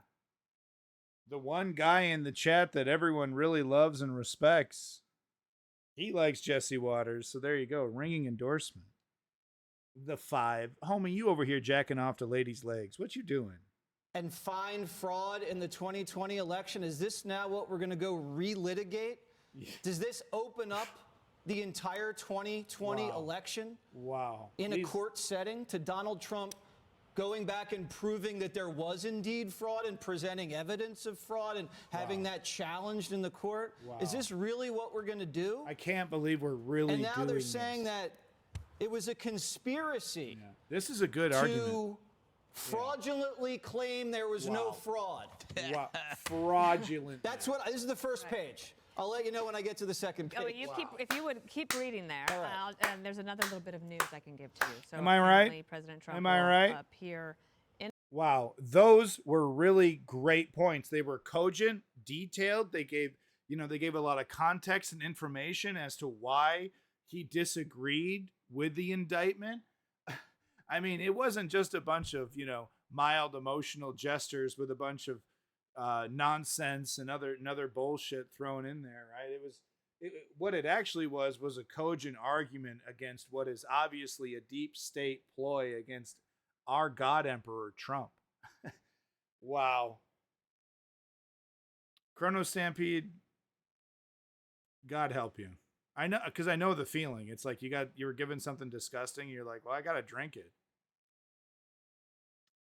The one guy in the chat that everyone really loves and respects. He likes Jesse Waters, so there you go. Ringing endorsement. The 5. Homie, you over here jacking off to ladies' legs. What you doing? And find fraud in the 2020 election? Is this now what we're going to go relitigate? Yeah. Does this open up the entire 2020 election? Wow. In a court setting to Donald Trump going back and proving that there was indeed fraud and presenting evidence of fraud and having that challenged in the court? Wow. Is this really what we're going to do? I can't believe we're really doing this. And now they're saying that it was a conspiracy. Yeah. This is a good argument. To fraudulently claim there was no fraud. Wow. Fraudulent. This is the first page. I'll let you know when I get to the second page. If you would keep reading there, and there's another little bit of news I can give to you. So am I right? President Trump am I right? Appear in. Wow, those were really great points. They were cogent, detailed. They gave a lot of context and information as to why he disagreed with the indictment. I mean, it wasn't just a bunch of mild emotional gestures with a bunch of nonsense and other bullshit thrown in there, right? What it actually was a cogent argument against what is obviously a deep state ploy against our God Emperor Trump. Wow. Chrono Stampede, God help you. I know, because I know the feeling. It's like you were given something disgusting. You're like, well, I gotta drink it.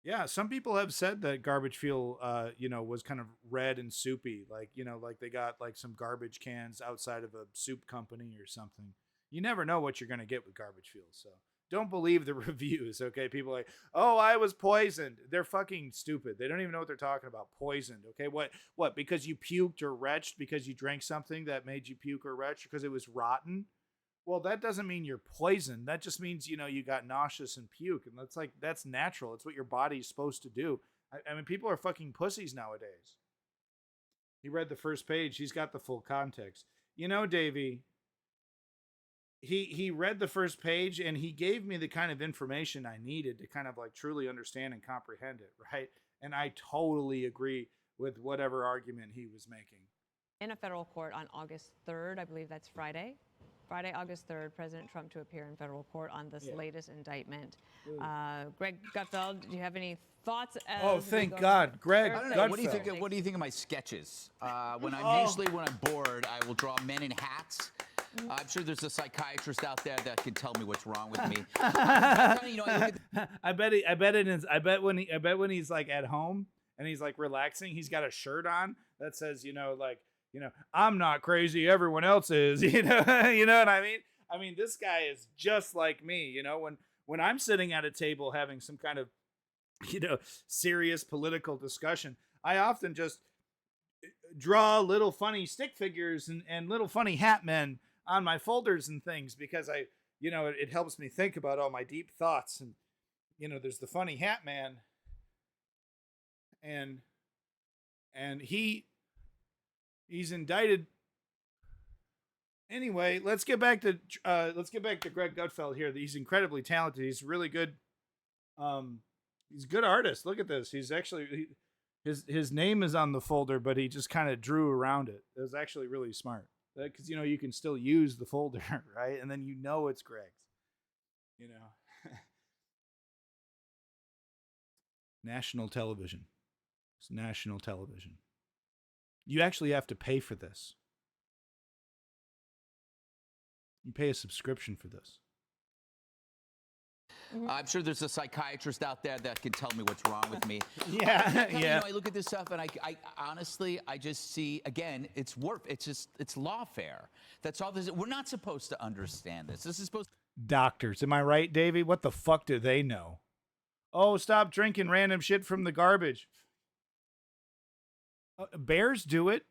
Yeah, some people have said that garbage fuel, was kind of red and soupy, like they got like some garbage cans outside of a soup company or something. You never know what you're gonna get with garbage fuel, so don't believe the reviews. Okay, people are like, oh, I was poisoned. They're fucking stupid. They don't even know what they're talking about. Poisoned. Okay, what? Because you puked or retched because you drank something that made you puke or retch because it was rotten. Well, that doesn't mean you're poisoned. That just means, you got nauseous and puke. And that's natural. It's what your body's supposed to do. I mean, people are fucking pussies nowadays. He read the first page. He's got the full context. Davey, he read the first page and he gave me the kind of information I needed to kind of like truly understand and comprehend it, right? And I totally agree with whatever argument he was making. In a federal court on August 3rd, I believe that's Friday. Friday, August 3rd, President Trump to appear in federal court on this latest indictment. Greg Gutfeld, do you have any thoughts? Thank God, Greg. I don't know. What do you think? What do you think of my sketches? When I'm bored, I will draw men in hats. I'm sure there's a psychiatrist out there that can tell me what's wrong with me. I bet when he's like at home and he's like relaxing, he's got a shirt on that says, I'm not crazy, everyone else is. You know what I mean? I mean, this guy is just like me. When I'm sitting at a table having some kind of serious political discussion, I often just draw little funny stick figures and little funny hat men on my folders and things because it helps me think about all my deep thoughts. And there's the funny hat man, and he's indicted. Anyway, let's get back to Greg Gutfeld here. He's incredibly talented. He's really good. He's a good artist. Look at this. He's actually his name is on the folder, but he just kind of drew around it. It was actually really smart because you can still use the folder, right? And then it's Greg's. National television. It's national television. You actually have to pay for this. You pay a subscription for this. I'm sure there's a psychiatrist out there that can tell me what's wrong with me. Yeah. I look at this stuff and I honestly, I just see, again, it's lawfare. That's all this is. We're not supposed to understand this. This is supposed to... Doctors, am I right, Davey? What the fuck do they know? Oh, stop drinking random shit from the garbage. Bears do it.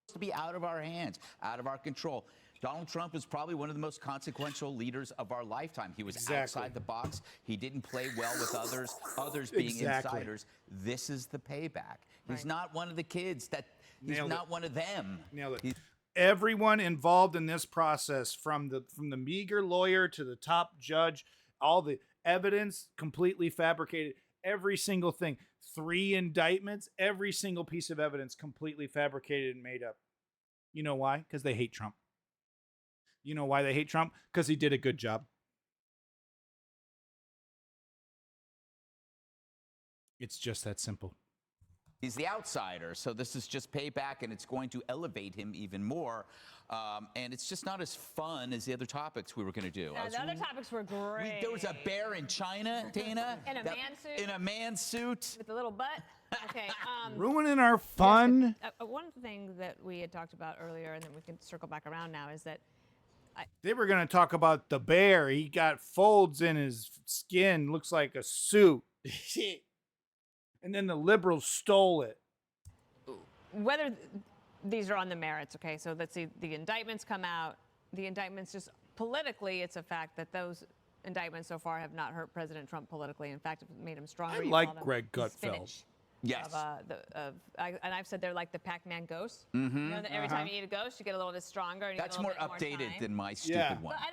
To be out of our hands, out of our control. Donald Trump is probably one of the most consequential leaders of our lifetime. He was outside the box. He didn't play well with others being insiders. This is the payback. He's not one of the kids he's not one of them. Nailed it. Everyone involved in this process, from the meager lawyer to the top judge, all the evidence completely fabricated. Every single thing. 3 indictments, every single piece of evidence completely fabricated and made up. You know why? Because they hate Trump. You know why they hate Trump? Because he did a good job. It's just that simple. He's the outsider, so this is just payback, and it's going to elevate him even more. And it's just not as fun as the other topics we were going to do. The other topics were great. There was a bear in China, Dana. In a man suit. In a man suit. With a little butt. Okay. Ruining our fun. One thing that we had talked about earlier, and then we can circle back around now, is that they were going to talk about the bear. He got folds in his skin. Looks like a suit. And then the liberals stole it. Whether these are on the merits, okay, so let's see, the indictments come out. The indictments, just politically, it's a fact that those indictments so far have not hurt President Trump politically. In fact, it made him stronger. I like Greg Gutfeld. Yes. And I've said they're like the Pac-Man ghosts. Mm-hmm. Every time you eat a ghost, you get a little bit stronger. And That's you get a more little bit updated more than my stupid one. But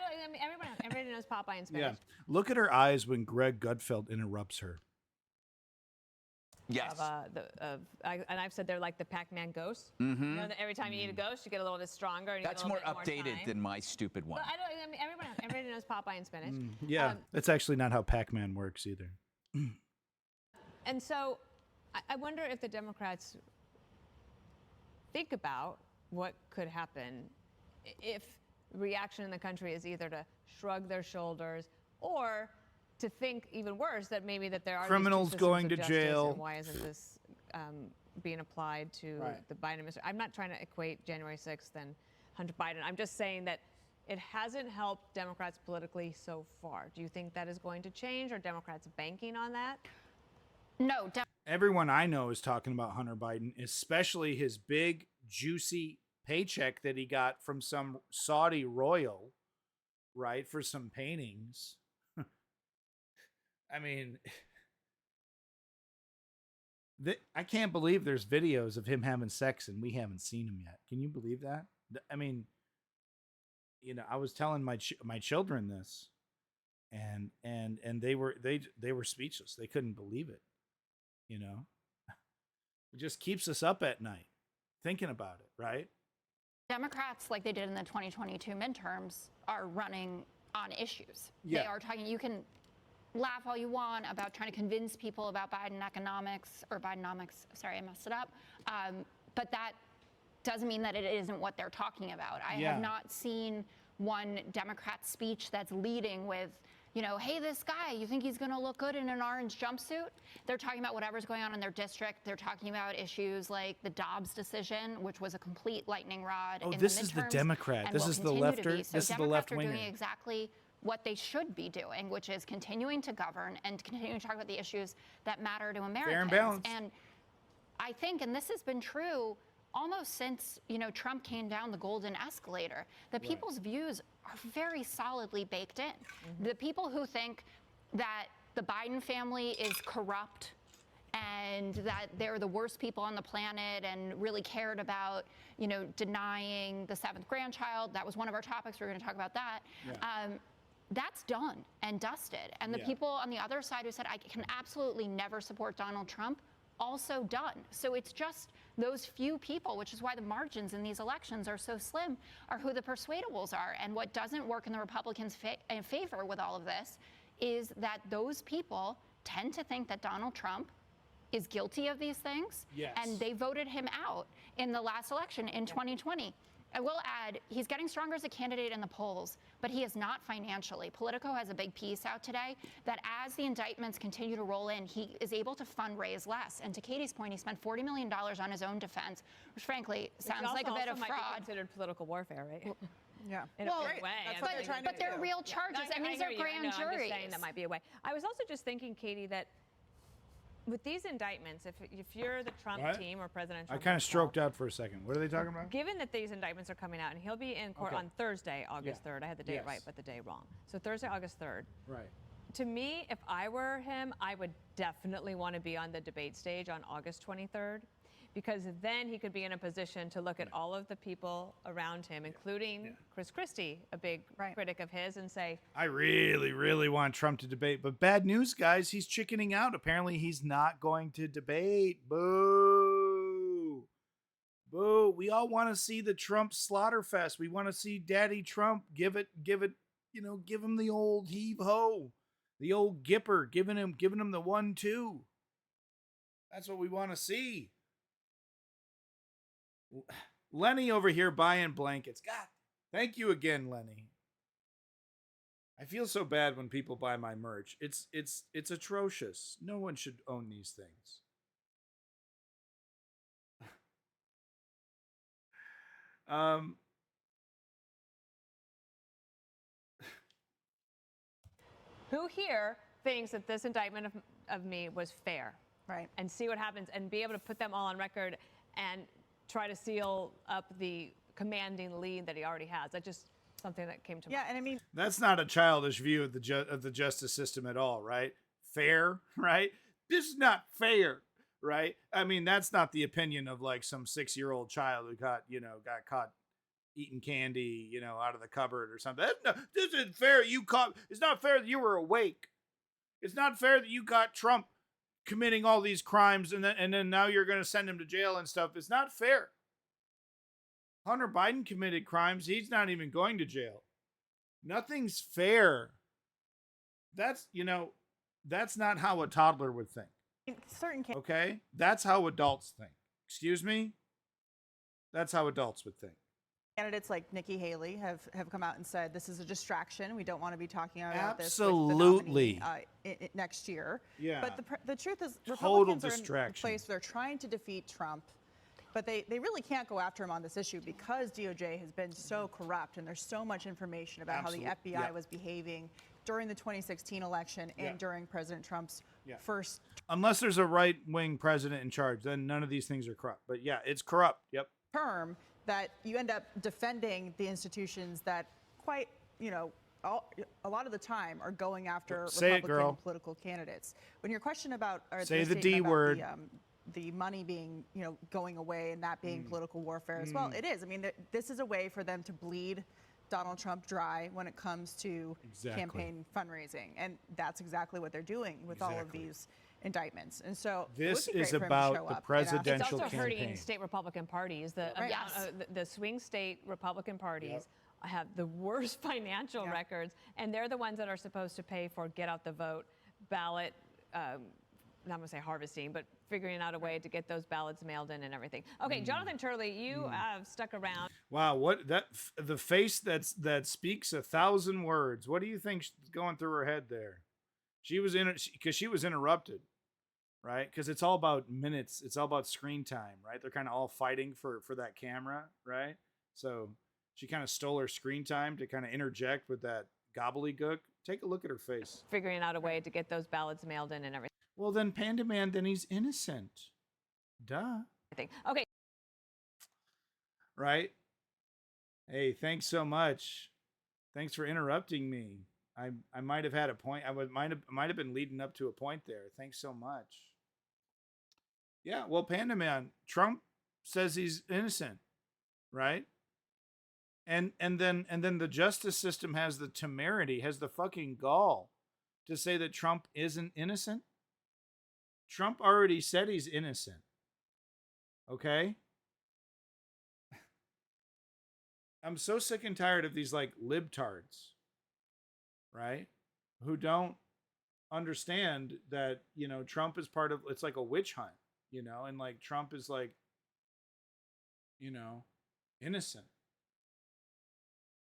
everybody knows Popeye and spinach. Yeah. Look at her eyes when Greg Gutfeld interrupts her. Yes. And I've said they're like the Pac-Man ghosts. Mm-hmm. Every time you eat a ghost, you get a little bit stronger. And you That's get a more little bit updated time. than my stupid one. But everybody knows Popeye and spinach. Yeah, that's actually not how Pac-Man works either. And so I wonder if the Democrats think about what could happen if reaction in the country is either to shrug their shoulders or to think even worse that maybe that there are criminals going to justice, jail. and why isn't this being applied to the Biden administration? I'm not trying to equate January 6th and Hunter Biden. I'm just saying that it hasn't helped Democrats politically so far. Do you think that is going to change? Are Democrats banking on that? No. Everyone I know is talking about Hunter Biden, especially his big, juicy paycheck that he got from some Saudi royal, right, for some paintings. I mean, I can't believe there's videos of him having sex and we haven't seen him yet. Can you believe that? I mean, I was telling my children this, and they were speechless. They couldn't believe it. It just keeps us up at night thinking about it, right? Democrats, like they did in the 2022 midterms, are running on issues. Yeah. They are talking, you can laugh all you want about trying to convince people about Biden economics, or Bidenomics, sorry, I messed it up. But that doesn't mean that it isn't what they're talking about. I have not seen one Democrat speech that's leading with, you know, hey, this guy, you think he's going to look good in an orange jumpsuit? They're talking about whatever's going on in their district. They're talking about issues like the Dobbs decision, which was a complete lightning rod in the midterms. This is the Democrat. And this will is the continue to lefter. be. So This is the Democrats left winger. are doing exactly what they should be doing, which is continuing to govern and continuing to talk about the issues that matter to Americans. Fair and balanced. And I think, and this has been true almost since, you know, Trump came down the golden escalator, the people's views are very solidly baked in. The people who think that the Biden family is corrupt and that they're the worst people on the planet and really cared about, you know, denying the 7th grandchild, that was one of our topics, we're going to talk about that. That's done and dusted. And the people on the other side who said, I can absolutely never support Donald Trump, also done. So it's just those few people, which is why the margins in these elections are so slim, are who the persuadables are. And what doesn't work in the Republicans' favor with all of this is that those people tend to think that Donald Trump is guilty of these things. And they voted him out in the last election in 2020. I will add, he's getting stronger as a candidate in the polls, but he is not financially. Politico has a big piece out today that as the indictments continue to roll in, he is able to fundraise less. And to Katie's point, he spent $40 million on his own defense, which frankly sounds like a bit of might be fraud. considered political warfare, right? Yeah. In Well, a big way. That's what they're trying to but they're do. real charges, and these are grand I'm juries. just saying that might be a way. I was also just thinking, Katie, that with these indictments, if you're the Trump team or President Trump, I kind of stroked out for a second. What are they talking about? given that these indictments are coming out, and he'll be in court on Thursday, August 3rd. I had the date right, but the day wrong. So Thursday, August 3rd. Right. To me, if I were him, I would definitely want to be on the debate stage on August 23rd, because then he could be in a position to look at all of the people around him, including Chris Christie, a big critic of his, and say, I really, really want Trump to debate. But bad news, guys, he's chickening out. Apparently, he's not going to debate. Boo. Boo. We all want to see the Trump slaughterfest. We want to see Daddy Trump give it, you know, give him the old heave-ho. The old Gipper, giving him the 1-2. That's what we want to see. Lenny over here buying blankets. God, thank you again, Lenny. I feel so bad when people buy my merch. It's atrocious. No one should own these things. who here thinks that this indictment of me was fair? Right. And see what happens and be able to put them all on record and try to seal up the commanding lead that he already has. That's just something that came to mind. Yeah, and I mean, that's not a childish view of the justice system at all, right? Fair, right? This is not fair, right? I mean, that's not the opinion of like some 6-year-old child who got caught eating candy, out of the cupboard or something. This isn't fair. It's not fair that you were awake. It's not fair that you got Trump committing all these crimes and then now you're going to send him to jail and stuff. It's not fair. Hunter Biden committed crimes. He's not even going to jail. Nothing's fair. That's not how a toddler would think. Okay? That's how adults think. Excuse me? That's how adults would think. Candidates like Nikki Haley have come out and said this is a distraction. We don't want to be talking about Absolutely. this with the nominee, next year. Yeah. But the truth is, Total Republicans are in a distraction. place where they're trying to defeat Trump, but they really can't go after him on this issue because DOJ has been so corrupt and there's so much information about how the FBI was behaving during the 2016 election and during President Trump's first. Unless there's a right-wing president in charge, then none of these things are corrupt. But yeah, it's corrupt. Yep. Term that you end up defending the institutions that a lot of the time are going after Republican political candidates. When your question about say the D word, the money being going away and that being political warfare as well, it is. I mean, this is a way for them to bleed Donald Trump dry when it comes to campaign fundraising, and that's exactly what they're doing with all of these indictments. And so this it would be is great for him to about show the up. presidential It's also campaign. hurting state Republican parties. The Right. the swing state Republican parties have the worst financial records, and they're the ones that are supposed to pay for get out the vote ballot. Not going to say harvesting, but figuring out a way to get those ballots mailed in and everything. Okay, Jonathan Turley, you have stuck around. Wow, what the face that speaks 1,000 words. What do you think's going through her head there? She was because she was interrupted, right? Because it's all about minutes. It's all about screen time, right? They're kind of all fighting for that camera, right? So she kind of stole her screen time to kind of interject with that gobbledygook. Take a look at her face. Figuring out a way to get those ballots mailed in and everything. Well, then Panda Man, then he's innocent. Duh. Okay. Right? Hey, thanks so much. Thanks for interrupting me. I might have had a point. might have been leading up to a point there. Thanks so much. Yeah, well, Panda Man, Trump says he's innocent, right? And then the justice system has the temerity, has the fucking gall to say that Trump isn't innocent. Trump already said he's innocent. Okay? I'm so sick and tired of these like libtards, right? Who don't understand that, Trump is part of, it's like a witch hunt, and like Trump is like, innocent.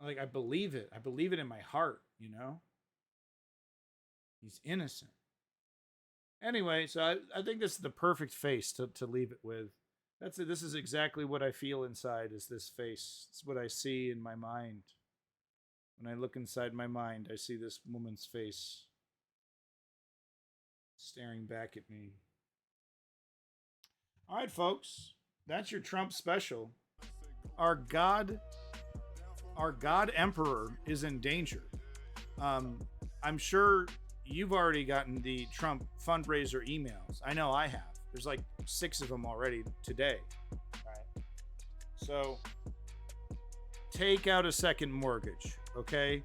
Like, I believe it. I believe it in my heart, He's innocent. Anyway, so I think this is the perfect face to leave it with. That's it. This is exactly what I feel inside, is this face. It's what I see in my mind. When I look inside my mind, I see this woman's face staring back at me. All right, folks. That's your Trump special. Our God Emperor is in danger. I'm sure you've already gotten the Trump fundraiser emails. I know I have. There's like 6 of them already today. Right. So take out a second mortgage, okay?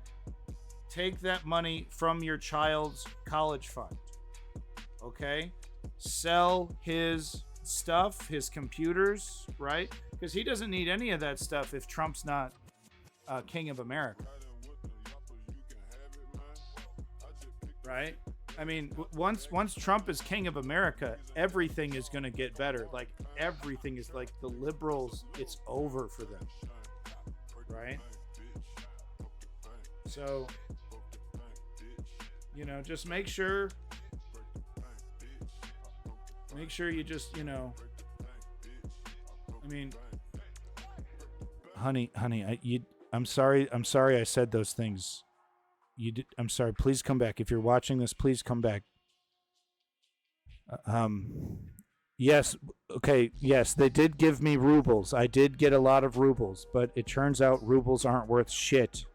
Take that money from your child's college fund, okay? Sell his stuff, his computers, right? Because he doesn't need any of that stuff if Trump's not king of America. Right? I mean, once Trump is king of America, everything is going to get better. Like, everything is like the liberals, it's over for them. Right? So, just make sure you just, I mean, honey, I'm sorry I said those things. I'm sorry. Please come back. If you're watching this, please come back. Yes. Okay. Yes, they did give me rubles. I did get a lot of rubles, but it turns out rubles aren't worth shit.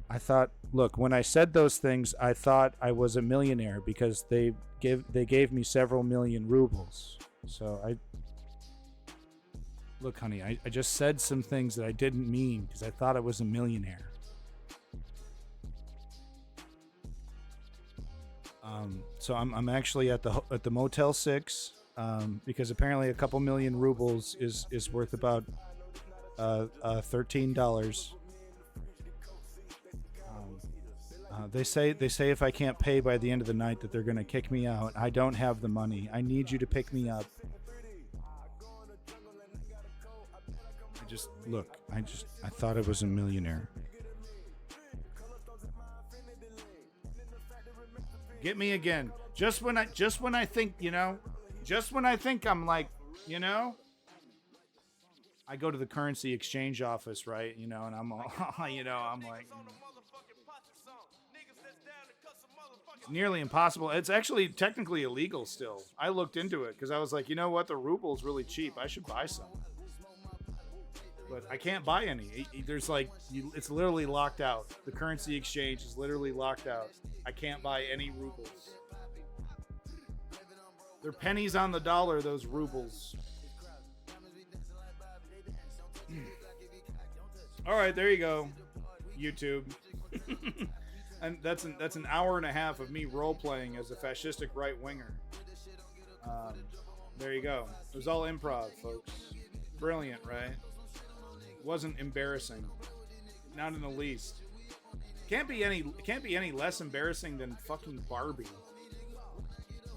I thought, look, when I said those things, I thought I was a millionaire because they gave me several million rubles. So look, honey, I just said some things that I didn't mean because I thought I was a millionaire. So I'm actually at the Motel 6 because apparently a couple million rubles is worth about $13. They say if I can't pay by the end of the night that they're going to kick me out. I don't have the money. I need you to pick me up. I thought I was a millionaire. Get me again. Just when I think, just when I think I'm like, I go to the currency exchange office, right? And I'm all, I'm like, it's nearly impossible. It's actually technically illegal still. I looked into it because I was like, you know what? The ruble's really cheap. I should buy some. But I can't buy any. There's it's literally locked out. The currency exchange is literally locked out. I can't buy any rubles. They're pennies on the dollar, those rubles. All right, there you go, YouTube. And that's an hour and a half of me role playing as a fascistic right winger. There you go. It was all improv, folks. Brilliant, right? Wasn't embarrassing, not in the least. Can't be any less embarrassing than fucking Barbie.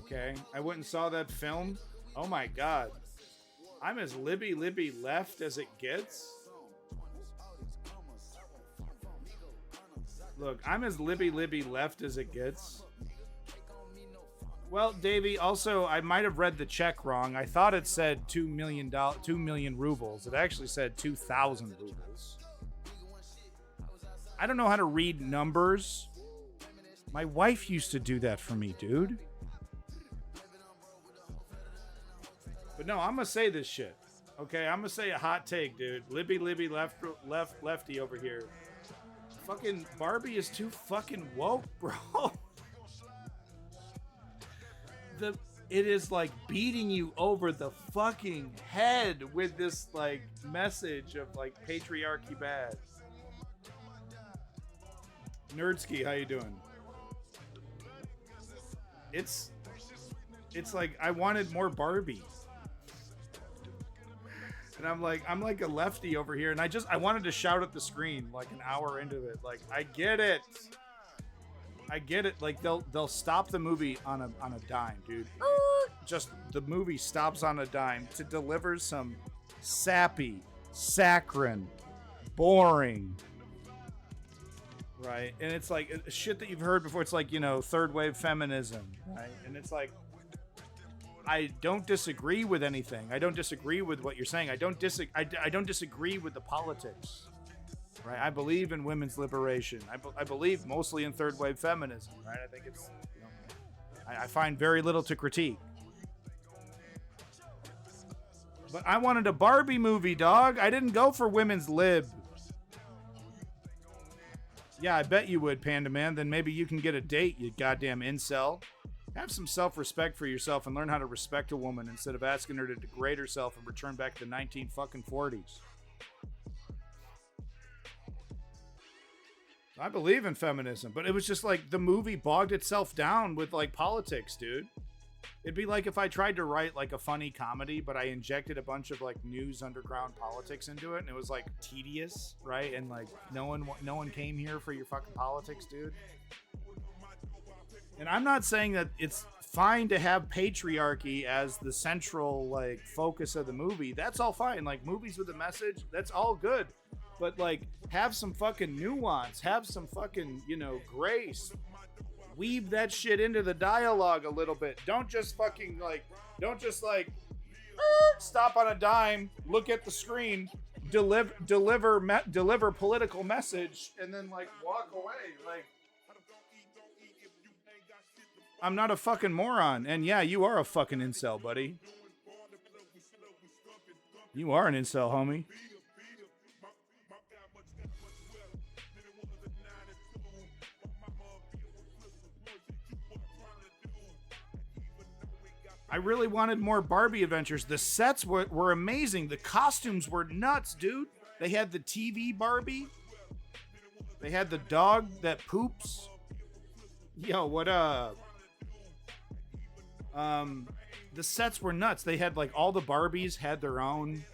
Okay, I went and saw that film. Oh my god, I'm as Libby left as it gets. Look, I'm as Libby left as it gets. Well, Davey, also, I might have read the check wrong. I thought it said $2 million rubles. It actually said 2,000 rubles. I don't know how to read numbers. My wife used to do that for me, dude. But no, I'm gonna say this shit. Okay, I'm gonna say a hot take, dude. Libby lefty over here. Fucking Barbie is too fucking woke, bro. It is like beating you over the fucking head with this like message of like patriarchy bad. Nerdsky, how you doing? It's like I wanted more Barbie. And I'm like a lefty over here, and I wanted to shout at the screen like an hour into it. Like, I get it. Like they'll stop the movie on a dime, dude. Just the movie stops on a dime to deliver some sappy, saccharine, boring, right? And it's like shit that you've heard before. It's like, you know, third wave feminism, right? And it's like, I don't disagree with anything. I don't disagree with what you're saying. I don't disagree with the politics. Right, I believe in women's liberation. I believe mostly in third wave feminism. Right, I think it's, you know, I find very little to critique. But I wanted a Barbie movie, dog. I didn't go for women's lib. Yeah, I bet you would, Panda Man. Then maybe you can get a date, you goddamn incel. Have some self-respect for yourself and learn how to respect a woman instead of asking her to degrade herself and return back to the 1940s. I believe in feminism, but it was just like the movie bogged itself down with like politics, dude. It'd be like if I tried to write like a funny comedy, but I injected a bunch of like news underground politics into it, and it was like tedious, right? And like no one came here for your fucking politics, dude. And I'm not saying that it's fine to have patriarchy as the central like focus of the movie. That's all fine. Like movies with a message, that's all good. But like, have some fucking nuance, have some fucking, you know, grace. Weave that shit into the dialogue a little bit. Don't just stop on a dime, look at the screen, deliver political message, and then like walk away. Like, I'm not a fucking moron, and yeah, you are a fucking incel, buddy. You are an incel, homie. I really wanted more Barbie adventures. The sets were amazing. The costumes were nuts, dude. They had the TV Barbie. They had the dog that poops. Yo, what up? The sets were nuts. They had like all the Barbies had their own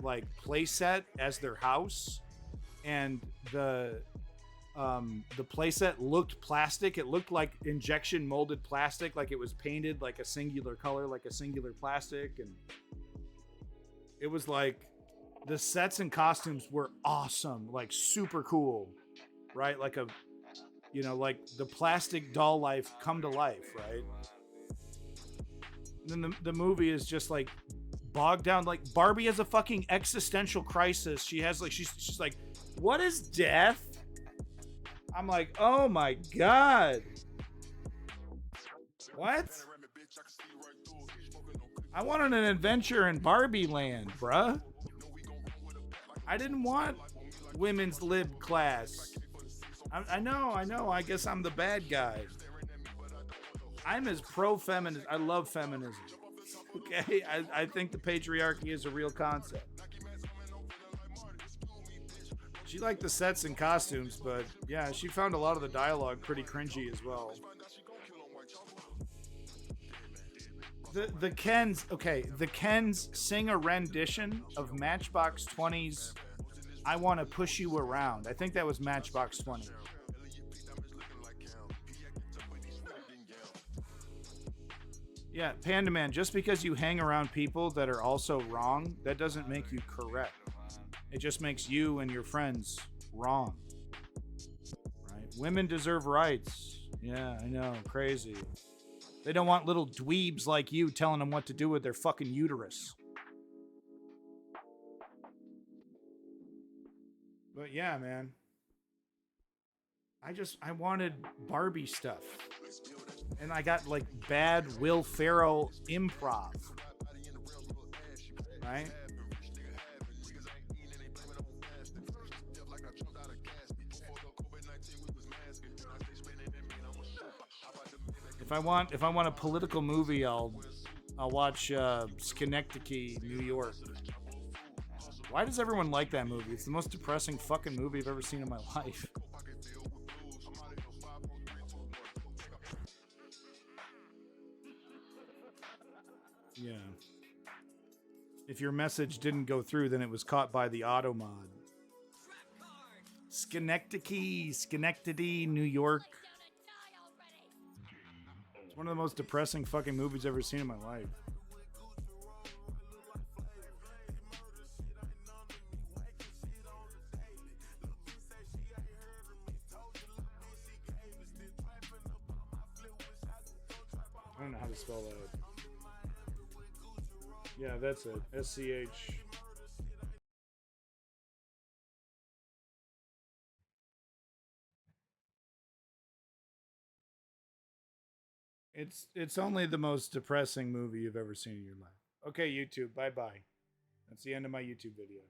like play set as their house, and the playset looked plastic. It looked like injection molded plastic, like it was painted like a singular color, like a singular plastic. And it was like the sets and costumes were awesome, like super cool, right? Like like the plastic doll life come to life, right? And then the movie is just like bogged down. Like Barbie has a fucking existential crisis. She has like, she's like, what is death? I'm like, oh my god. What? I wanted an adventure in Barbie land, bruh. I didn't want women's lib class. I know. I guess I'm the bad guy. I'm as pro-feminist. I love feminism. Okay? I think the patriarchy is a real concept. She liked the sets and costumes, but yeah, she found a lot of the dialogue pretty cringy as well. The Kens, okay, the Kens sing a rendition of Matchbox 20's I Want to Push You Around. I think that was Matchbox 20. Yeah, Panda Man, just because you hang around people that are also wrong, that doesn't make you correct. It just makes you and your friends wrong. Right? Women deserve rights. Yeah, I know, crazy. They don't want little dweebs like you telling them what to do with their fucking uterus. But yeah, man. I wanted Barbie stuff. And I got like bad Will Ferrell improv. Right? If I want a political movie, I'll watch Schenectady, New York. Why does everyone like that movie? It's the most depressing fucking movie I've ever seen in my life. Yeah. If your message didn't go through, then it was caught by the auto mod. Schenectady, New York. It's one of the most depressing fucking movies I've ever seen in my life. I don't know how to spell that. Yeah, that's it. SCH. It's only the most depressing movie you've ever seen in your life. Okay, YouTube, bye-bye. That's the end of my YouTube video.